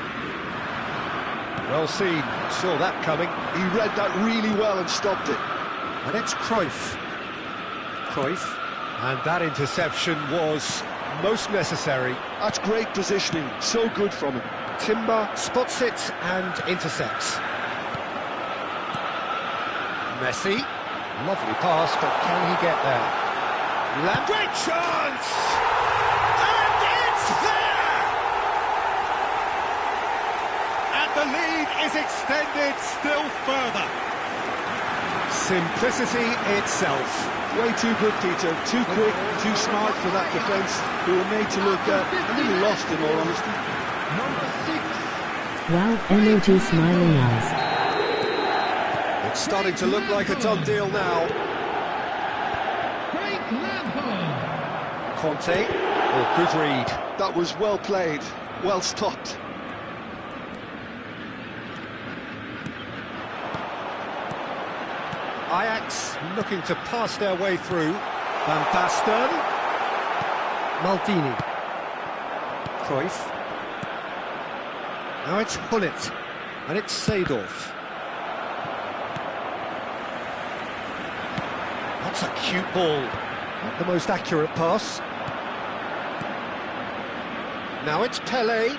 Well seen, saw that coming.
He read that really well and stopped it.
And it's Cruyff. And that interception was most necessary.
That's great positioning, so good from him.
Timber spots it and intercepts. Messi, lovely pass, but can he get there? Great chance! And it's there! And the lead is extended still further. Simplicity itself.
Way too good, Peter. Too quick, too smart for that defence. They were made to look a little lost, in all honesty.
Wow, emoji smiling eyes.
It's starting to look like a done deal now. Conte. Oh, good read.
That was well played, well stopped.
Ajax looking to pass their way through. Van Basten. Maldini. Cruyff. Now it's Gullit. And it's Seedorf. That's a cute ball. Not the most accurate pass. Now it's Pelé.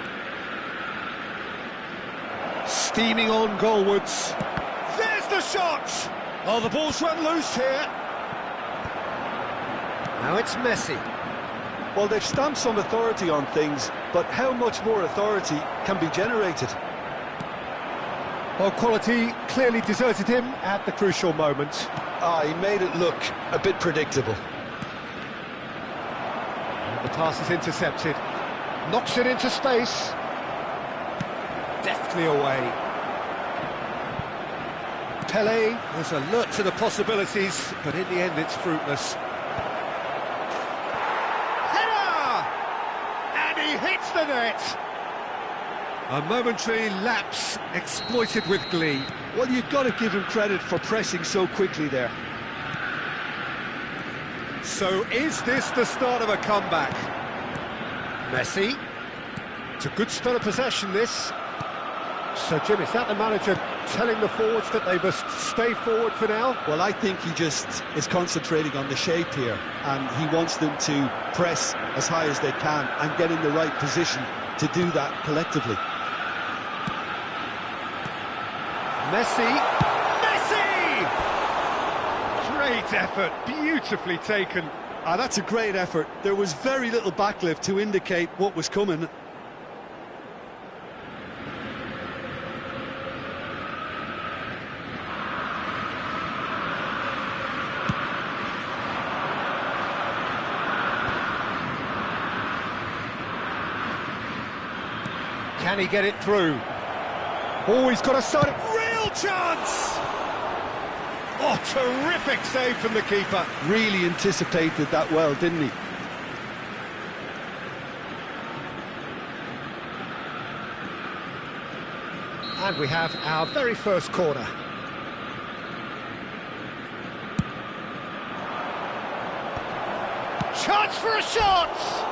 Steaming on goalwards. There's the shot! Oh, the ball's run loose here. Now it's Messi.
Well, they've stamped some authority on things, but how much more authority can be generated?
Well, quality clearly deserted him at the crucial moment.
He made it look a bit predictable.
And the pass is intercepted. Knocks it into space. Deftly away. Pelé was alert to the possibilities, but in the end it's fruitless. Header! And he hits the net! A momentary lapse exploited with glee.
Well, you've got to give him credit for pressing so quickly there.
So is this the start of a comeback? Messi. It's a good spell of possession, this. So, Jim, is that the manager telling the forwards that they must stay forward for now?
Well, I think he just is concentrating on the shape here, and he wants them to press as high as they can and get in the right position to do that collectively.
Messi! Messi! Great effort, beautifully taken.
That's a great effort. There was very little backlift to indicate what was coming.
Can he get it through? Oh, he's got a side of real chance! Oh, terrific save from the keeper.
Really anticipated that well, didn't he?
And we have our very first corner. Chance for a shot!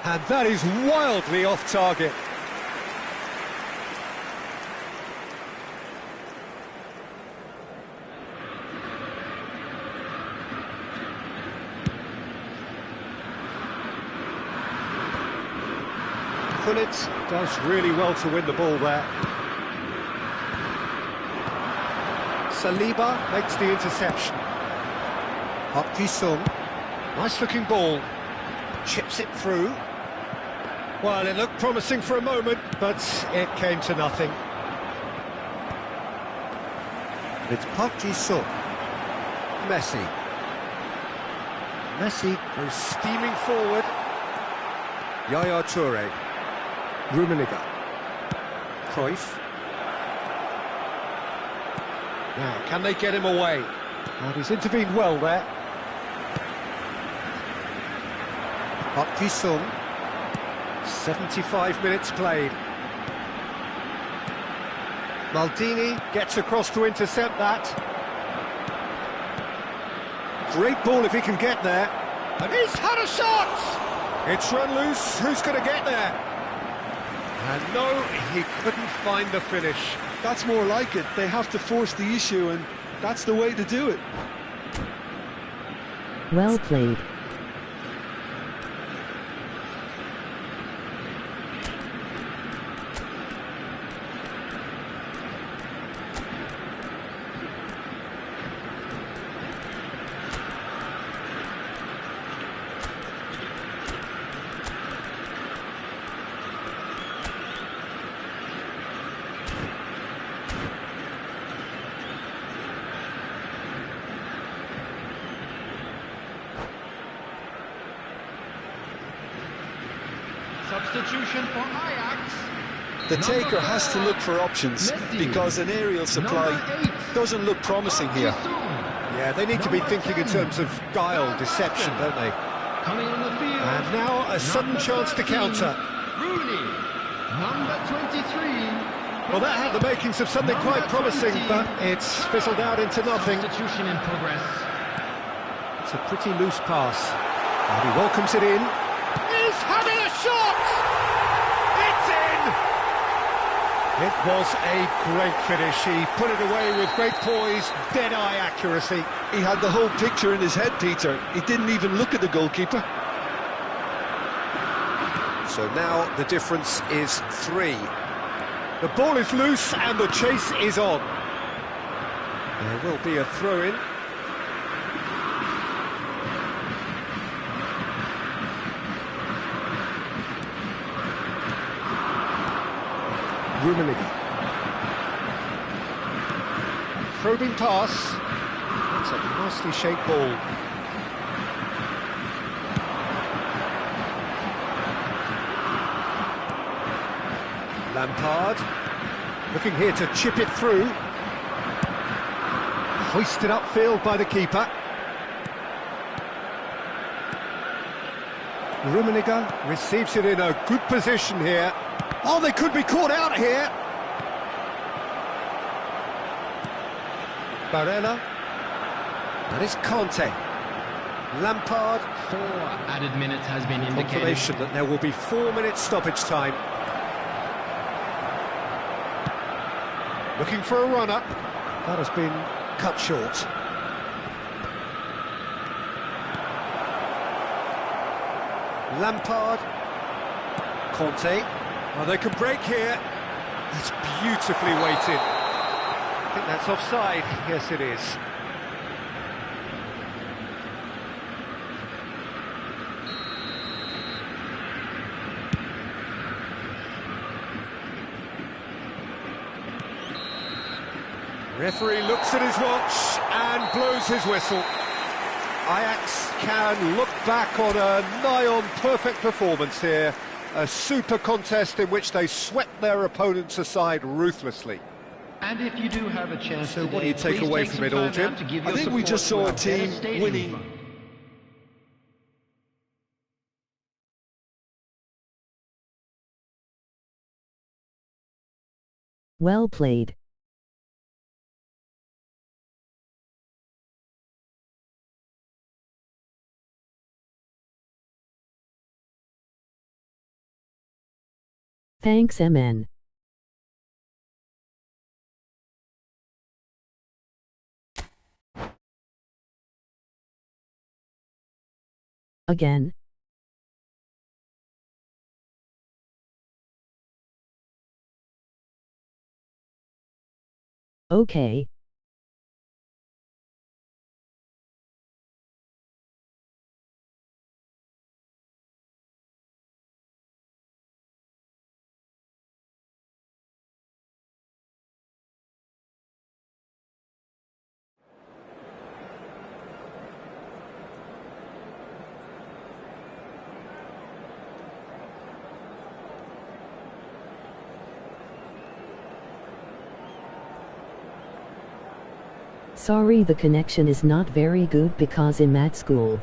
And that is wildly off target. Gullit does really well to win the ball there. Saliba makes the interception. Park Ji-sung. Nice looking ball. Chips it through. Well, it looked promising for a moment, but it came to nothing. It's Park Ji-sung. Messi. Messi goes steaming forward. Yaya Toure. Rummenigge. Cruyff. Now, can they get him away? And he's intervened well there. Park Ji-sung. 75 minutes played. Maldini gets across to intercept that. Great ball if he can get there. And he's had a shot! It's run loose. Who's going to get there? And no, he couldn't find the finish.
That's more like it. They have to force the issue, and that's the way to do it.
Well played.
Substitution for Ajax.
The taker has to look for options because an aerial supply doesn't look promising here.
Yeah, they need to be thinking in terms of guile, deception, don't they?
Coming on the field.
And now a sudden chance to counter.
Rooney, number 23.
Well, that had the makings of something quite promising, but it's fizzled out into nothing.
Substitution in progress.
It's a pretty loose pass. And he welcomes it in. He's having a shot! It's in! It was a great finish. He put it away with great poise, dead-eye accuracy.
He had the whole picture in his head, Peter. He didn't even look at the goalkeeper.
So now the difference is 3. The ball is loose and the chase is on. There will be a throw-in. Rummenigge. Probing pass. It's a nicely shaped ball. Lampard. Looking here to chip it through. Hoisted upfield by the keeper. Rummenigge receives it in a good position here. Oh, they could be caught out here. Barella. That is Conte. Lampard.
4 added minutes has been indicated.
Confirmation that there will be 4 minutes stoppage time. Looking for a run-up. That has been cut short. Lampard. Conte. Oh, they can break here. That's beautifully weighted. I think that's offside. Yes, it is. Referee looks at his watch and blows his whistle. Ajax can look back on a nigh-on perfect performance here. A super contest in which they swept their opponents aside ruthlessly.
And if you do have a chance
So
today,
what do you take
please
away
take
from
some
it all,
time
Jim?
out to give
I
your
think we
support
just
to
saw
our
a team
devastating
winning.
run.
Well played. Thanks, MN. Again. Okay. Sorry, the connection is not very good because I'm at school.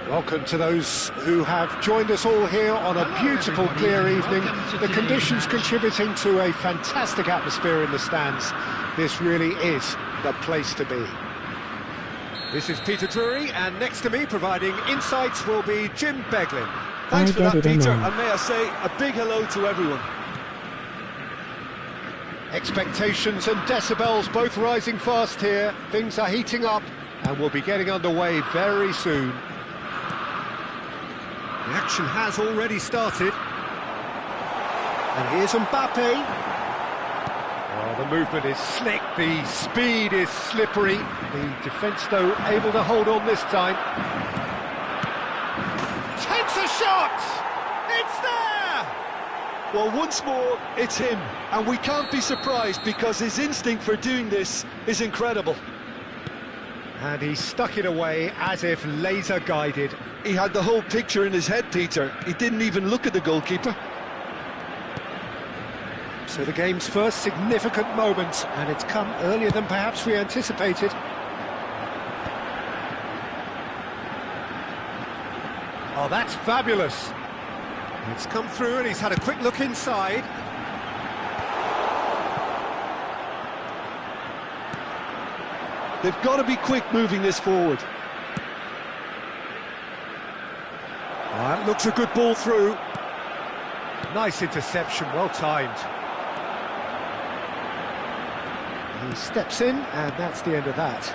Welcome to those who have joined us all here on a beautiful, clear evening. The conditions contributing to a fantastic atmosphere in the stands. This really is the place to be. This is Peter Drury, and next to me, providing insights, will be Jim Beglin.
Thanks for that, Peter, and may I say a big hello to everyone.
Expectations and decibels both rising fast here. Things are heating up, and we'll be getting underway very soon. The action has already started. And here's Mbappe. Oh, the movement is slick, the speed is slippery. The defence, though, able to hold on this time. Takes a shot! It's there!
Well, once more, it's him. And we can't be surprised because his instinct for doing this is incredible.
And he stuck it away as if laser-guided.
He had the whole picture in his head, Peter. He didn't even look at the goalkeeper.
So the game's first significant moment, and it's come earlier than perhaps we anticipated. Oh, that's fabulous. It's come through and he's had a quick look inside.
They've got to be quick moving this forward.
That looks a good ball through. Nice interception, well timed. He steps in, and that's the end of that.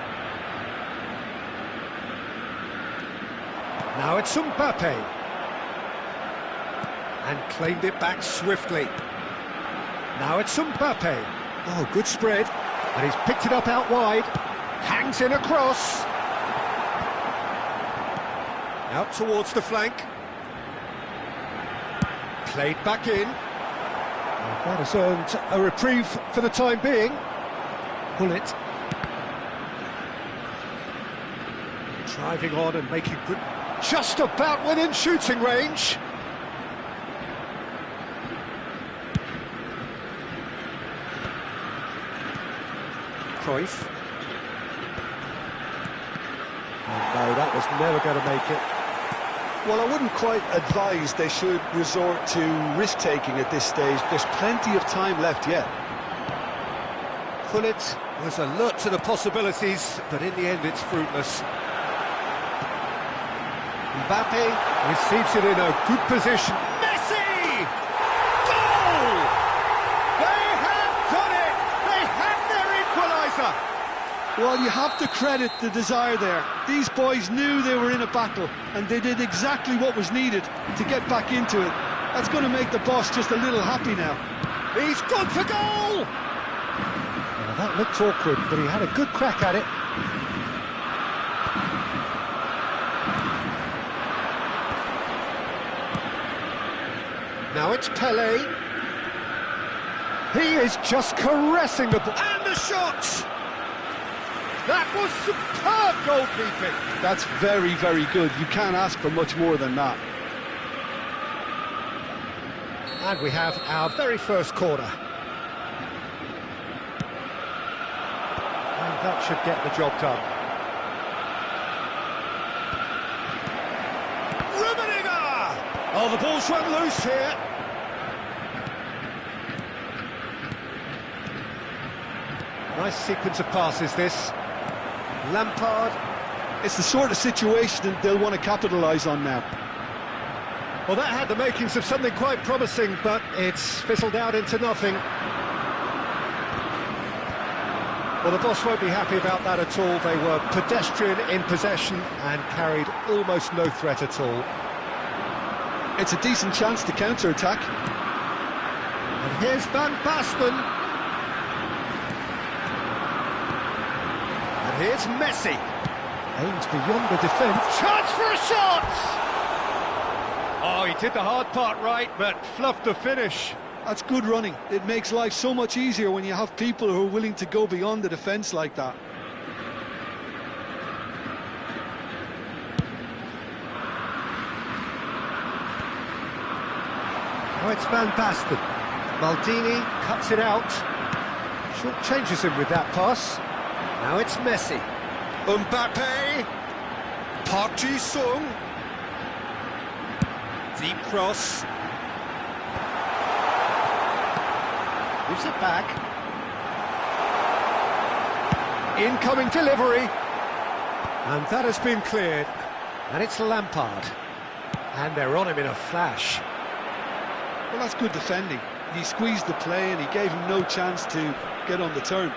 Now it's Mbappe. And claimed it back swiftly. Now it's Mbappe. Oh, good spread. And he's picked it up out wide. Hangs in across. Out towards the flank. Played back in. And that has earned a reprieve for the time being. Bullet. Driving on and making good. Just about within shooting range. Cruyff. No, that was never going to make it.
Well, I wouldn't quite advise they should resort to risk-taking at this stage. There's plenty of time left yet.
Bullet was alert to the possibilities, but in the end it's fruitless. Mbappe receives it in a good position. Messi! Goal! They have done it! They have their equaliser!
Well, you have to credit the desire there. These boys knew they were in a battle, and they did exactly what was needed to get back into it. That's going to make the boss just a little happy now.
He's gone for goal! That looked awkward, but he had a good crack at it. Now it's Pele. He is just caressing the ball. And the shot! That was superb goalkeeping.
That's very, very good. You can't ask for much more than that.
And we have our very first corner. And that should get the job done. Oh, the ball's run loose here. Nice sequence of passes, this. Lampard.
It's the sort of situation that they'll want to capitalise on now.
Well, that had the makings of something quite promising, but it's fizzled out into nothing. Well, the boss won't be happy about that at all. They were pedestrian in possession and carried almost no threat at all.
It's a decent chance to counter-attack.
And here's Van Basten. And here's Messi. Aims beyond the defence. Chance for a shot! Oh, he did the hard part right, but fluffed the finish.
That's good running. It makes life so much easier when you have people who are willing to go beyond the defence like that.
Now it's Van Basten. Maldini cuts it out. Short changes him with that pass. Now it's Messi. Mbappe. Park Ji-sung. Deep cross. Gives it back. Incoming delivery. And that has been cleared. And it's Lampard. And they're on him in a flash.
Well, that's good defending. He squeezed the play and he gave him no chance to get on the turn.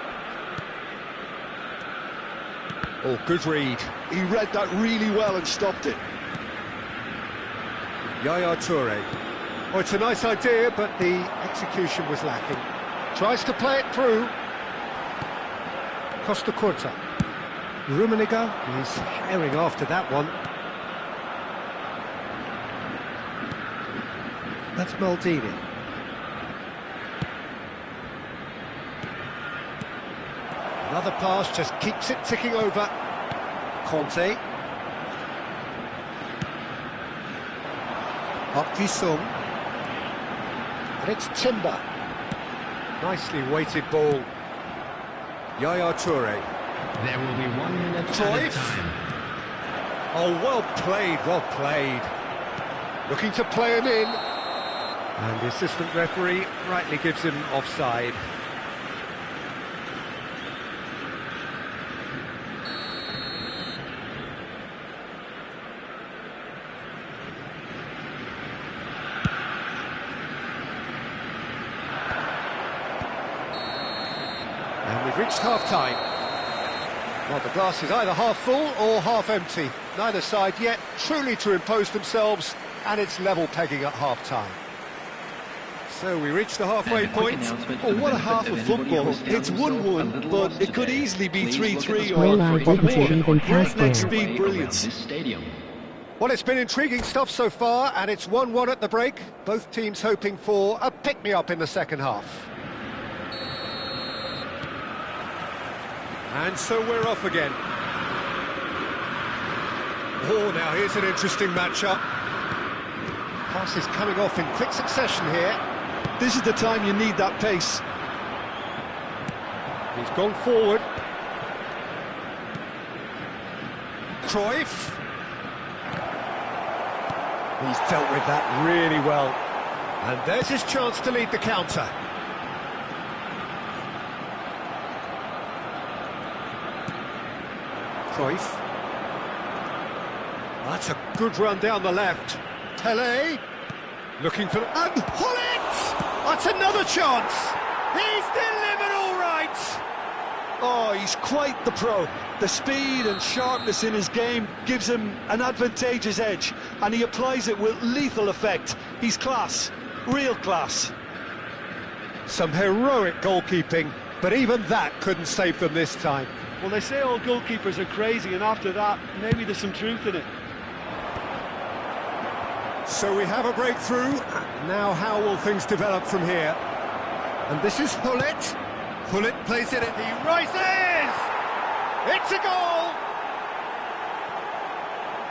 Oh, good read.
He read that really well and stopped it.
Yaya Toure. Oh, it's a nice idea, but the execution was lacking. Tries to play it through. Costa Curta. Rummenigge, he's herring after that one. That's Maldini. Another pass just keeps it ticking over. Conte. Park Ji-sung. And it's Timber. Nicely weighted ball. Yaya Toure.
There will be 1 minute
Cruyff.
time.
Oh, well played, well played. Looking to play him in. And the assistant referee rightly gives him offside. And we've reached half-time. Well, the glass is either half full or half empty. Neither side yet truly to impose themselves, and it's level pegging at half-time. So we reach the halfway point.
Oh, what a half of football. It's 1-1, but it could easily be 3-3
Well, I
or
didn't even
more.
pass
Breakneck
there.
speed brilliance.
Well, it's been intriguing stuff so far, and it's 1-1 at the break. Both teams hoping for a pick-me-up in the second half. And so we're off again. Oh, now here's an interesting matchup. Passes coming off in quick succession here.
This is the time you need that pace.
He's gone forward. Cruyff. He's dealt with that really well. And there's his chance to lead the counter. Cruyff. That's a good run down the left. Pele. Looking for... And Hullet! That's another chance! He's delivered all right!
Oh, he's quite the pro. The speed and sharpness in his game gives him an advantageous edge, and he applies it with lethal effect. He's class, real class.
Some heroic goalkeeping, but even that couldn't save them this time.
Well, they say all goalkeepers are crazy, and after that, maybe there's some truth in it.
So we have a breakthrough. Now how will things develop from here? And this is Hullet. Hullet plays it in. He rises! It's a goal!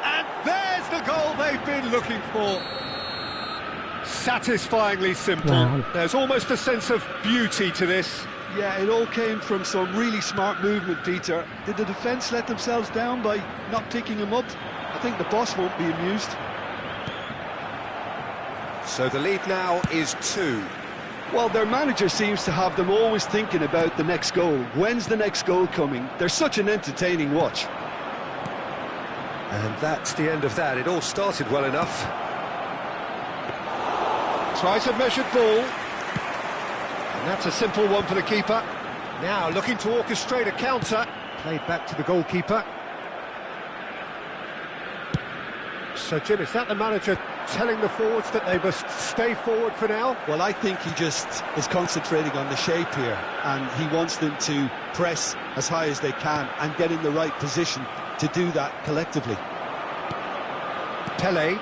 And there's the goal they've been looking for. Satisfyingly simple.
Wow.
There's almost a sense of beauty to this.
Yeah, it all came from some really smart movement, Peter. Did the defence let themselves down by not picking him up? I think the boss won't be amused.
So the lead now is 2.
Well, their manager seems to have them always thinking about the next goal. When's the next goal coming? They're such an entertaining watch.
And that's the end of that. It all started well enough. Tries a measured ball. And that's a simple one for the keeper. Now looking to orchestrate a counter. Played back to the goalkeeper. So, Jim, is that the manager telling the forwards that they must stay forward for now?
Well, I think he just is concentrating on the shape here, and he wants them to press as high as they can and get in the right position to do that collectively.
Pele,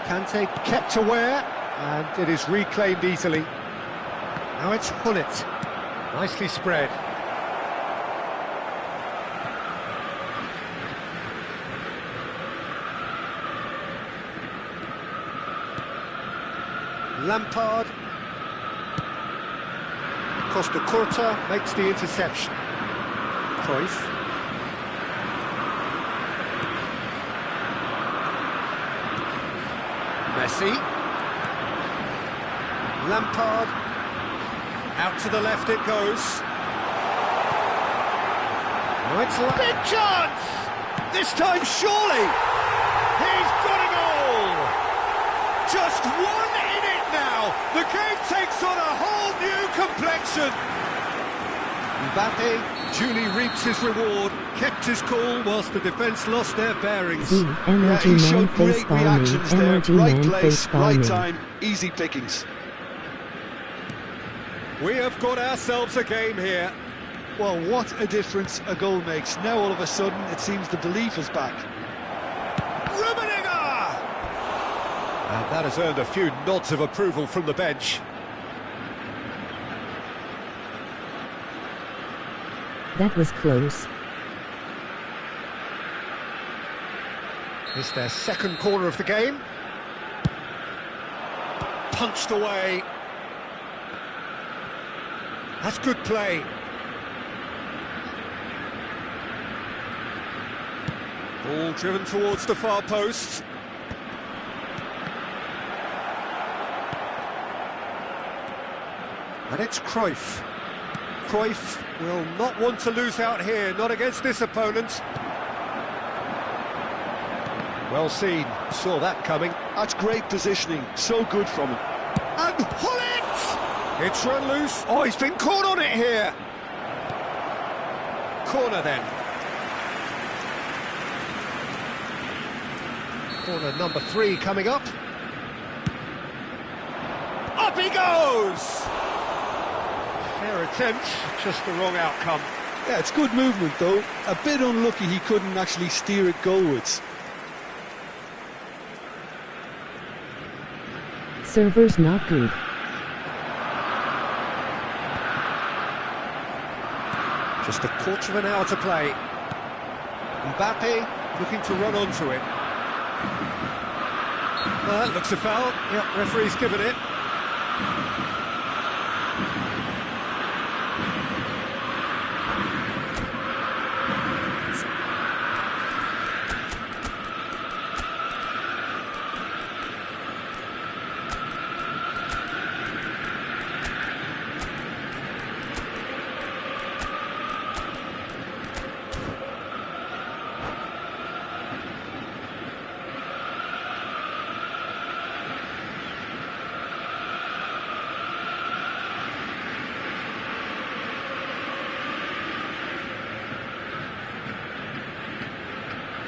Kante kept aware, and it is reclaimed easily. Now it's Hullet, nicely spread. Lampard. Costa Curta makes the interception. Cruyff. Messi. Lampard. Out to the left it goes. Now it's a big chance! This time surely! He's got a goal! Just one in it now! The game takes on a whole new complexion! Mbappe duly reaps his reward, kept his cool whilst the defence lost their bearings.
Energy
he
man
showed
face
great
by me.
reactions there.
Energy
Right
man
place,
face by
right
me.
time, easy pickings.
We have got ourselves a game here.
Well, what a difference a goal makes. Now all of a sudden it seems the belief is back.
Rummenigge! And that has earned a few nods of approval from the bench.
That was close.
It's their second corner of the game. Punched away. That's good play. Ball driven towards the far post. And it's Cruyff. Cruyff will not want to lose out here, not against this opponent. Well seen, saw that coming.
That's great positioning, so good from him.
And Hullet! It's run loose. Oh, he's been caught on it here. Corner then. Corner number 3 coming up. Up he goes! Fair attempt, just the wrong outcome.
Yeah, it's good movement though. A bit unlucky he couldn't actually steer it goalwards.
Server's not good.
Just a quarter of an hour to play. Mbappe looking to run onto it. That looks a foul. Yep, referee's given it.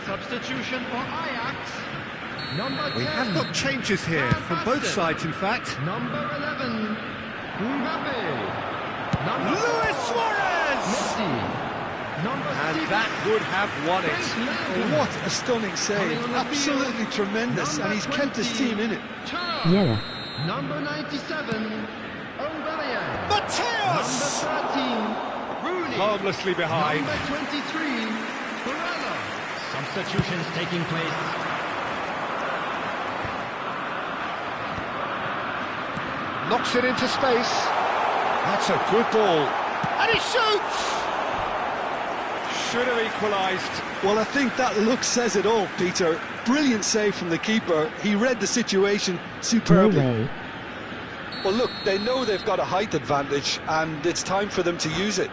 Substitution for Ajax. Number 10.
We have got changes here from both sides, in fact.
Number 11, Mbappe.
Luis Suarez!
Messi. Number
And
6.
that would have won it.
Oh, what a stunning save. Absolutely tremendous, and he's kept his team in it.
Yeah.
Number 97, Aubameyang.
Mateus!
Number 13, Rooney.
Harmlessly behind.
Number 23, Barella. Substitutions taking place.
Knocks it into space. That's a good ball. And he shoots! Should have equalised.
Well, I think that look says it all, Peter. Brilliant save from the keeper. He read the situation
No
superbly.
way.
Well, look, they know they've got a height advantage, and it's time for them to use it.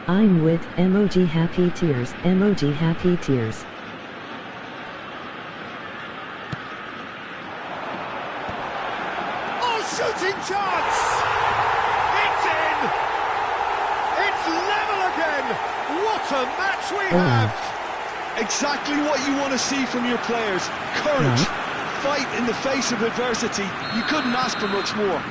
I'm with emoji happy tears, emoji happy tears.
Oh, shooting chance! It's in! It's level again! What a match we have!
Exactly what you want to see from your players. Courage, fight in the face of adversity. You couldn't ask for much more.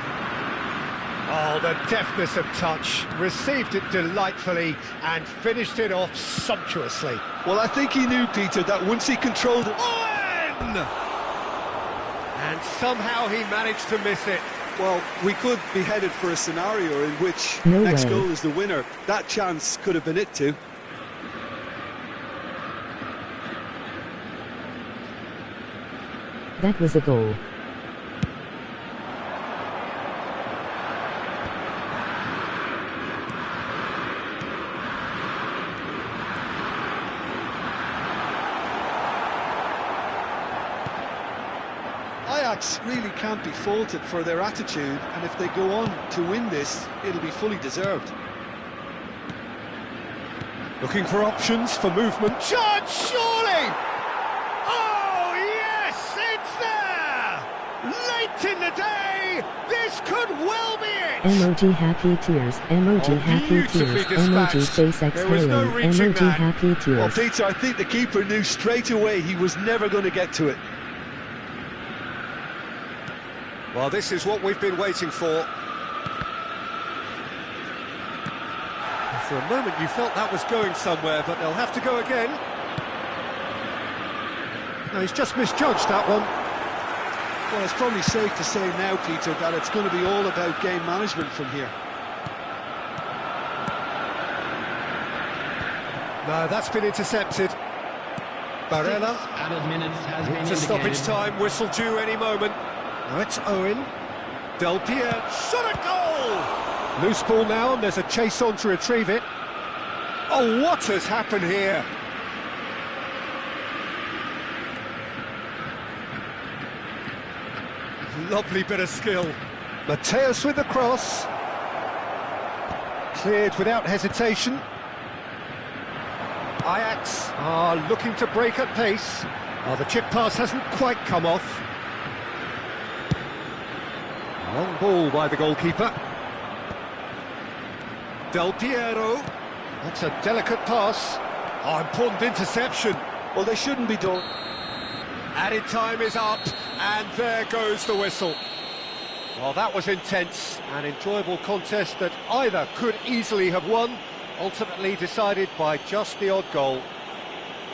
Oh, the deftness of touch. Received it delightfully and finished it off sumptuously.
Well, I think he knew, Peter, that once he controlled it...
Owen! And somehow he managed to miss it.
Well, we could be headed for a scenario in which
No
next
way.
goal is the winner. That chance could have been it too.
That was a goal.
Ajax really can't be faulted for their attitude, and if they go on to win this, it'll be fully deserved.
Looking for options for movement. Chance, surely! Oh, yes, it's there! Late in the day, this could well be it!
Emoji happy tears, emoji
Oh,
happy
beautifully
tears, emoji
dispatched.
face
There was no
exhaling,
reaching
emoji
that.
happy
Well,
tears.
Peter, I think the keeper knew straight away he was never going to get to it.
Well, this is what we've been waiting for. For a moment you felt that was going somewhere, but they'll have to go again. No, he's just misjudged that one.
Well, it's probably safe to say now, Peter, that it's going to be all about game management from here.
No, that's been intercepted. Barella,
Added minutes has been
to stoppage
indicated.
time, whistle due any moment. Now it's Owen. Del Piero, shot a goal! Loose ball now, and there's a chase on to retrieve it. Oh, what has happened here? Lovely bit of skill. Mateus with the cross. Cleared without hesitation. Ajax are looking to break at pace. Oh, the chip pass hasn't quite come off. Long ball by the goalkeeper. Del Piero. That's a delicate pass. Oh, important interception.
Well, they shouldn't be done.
Added time is up, and there goes the whistle. Well, that was intense, an enjoyable contest that either could easily have won, ultimately decided by just the odd goal.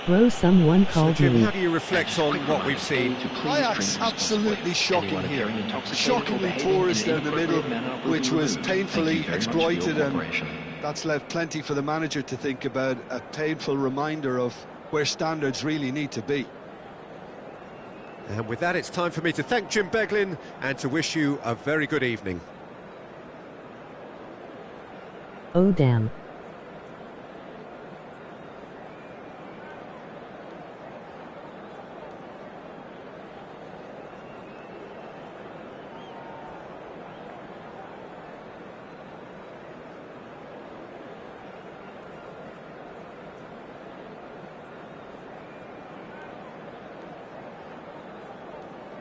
Bro, someone
So,
called
Jim,
me.
how do you reflect on what we've seen?
Ajax absolutely shocking here. Shockingly porous down the middle, which was painfully exploited, and that's left plenty for the manager to think about, a painful reminder of where standards really need to be.
And with that, it's time for me to thank Jim Beglin and to wish you a very good evening.
Oh damn.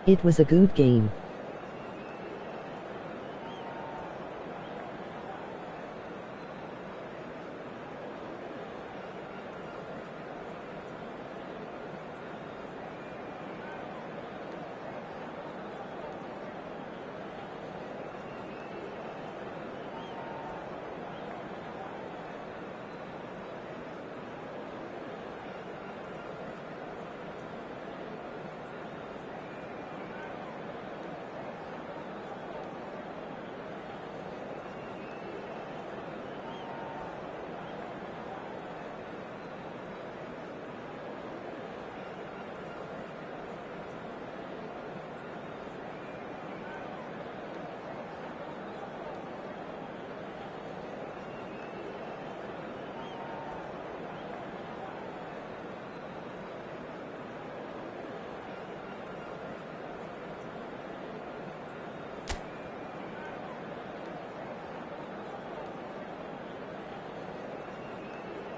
It was a good game.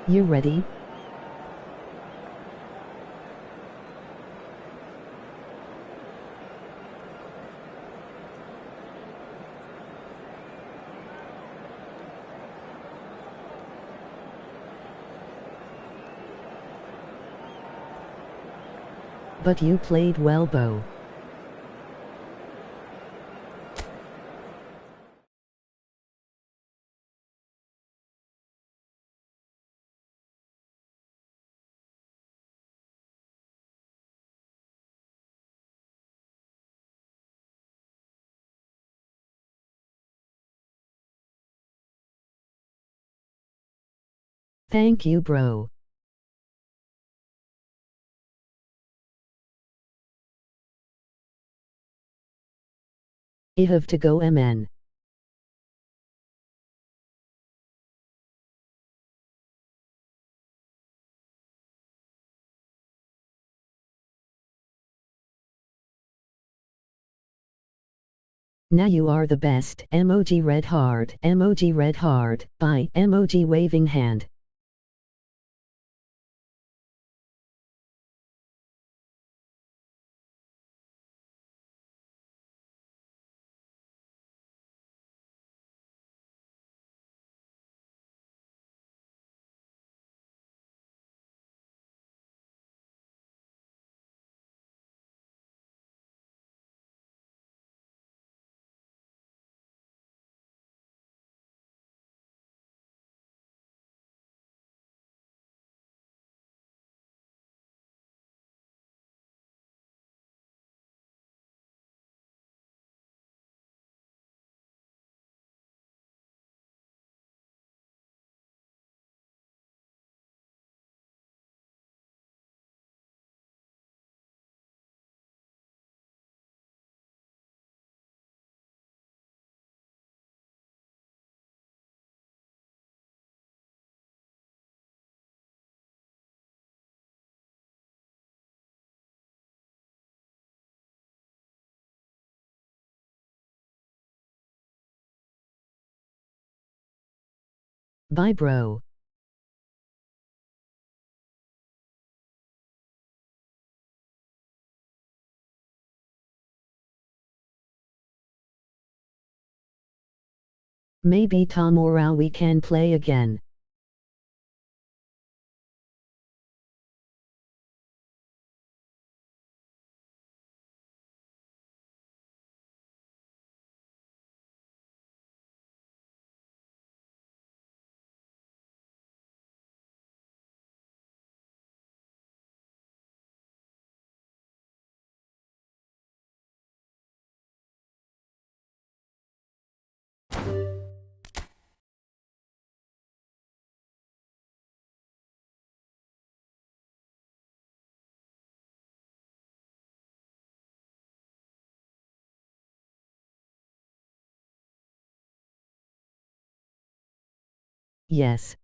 You ready? But you played well, Bo. Thank you, bro. I have to go, MN. Now you are the best. Emoji red heart. Emoji red heart. Bye. Emoji waving hand. Bye, bro. Maybe tomorrow we can play again. Yes.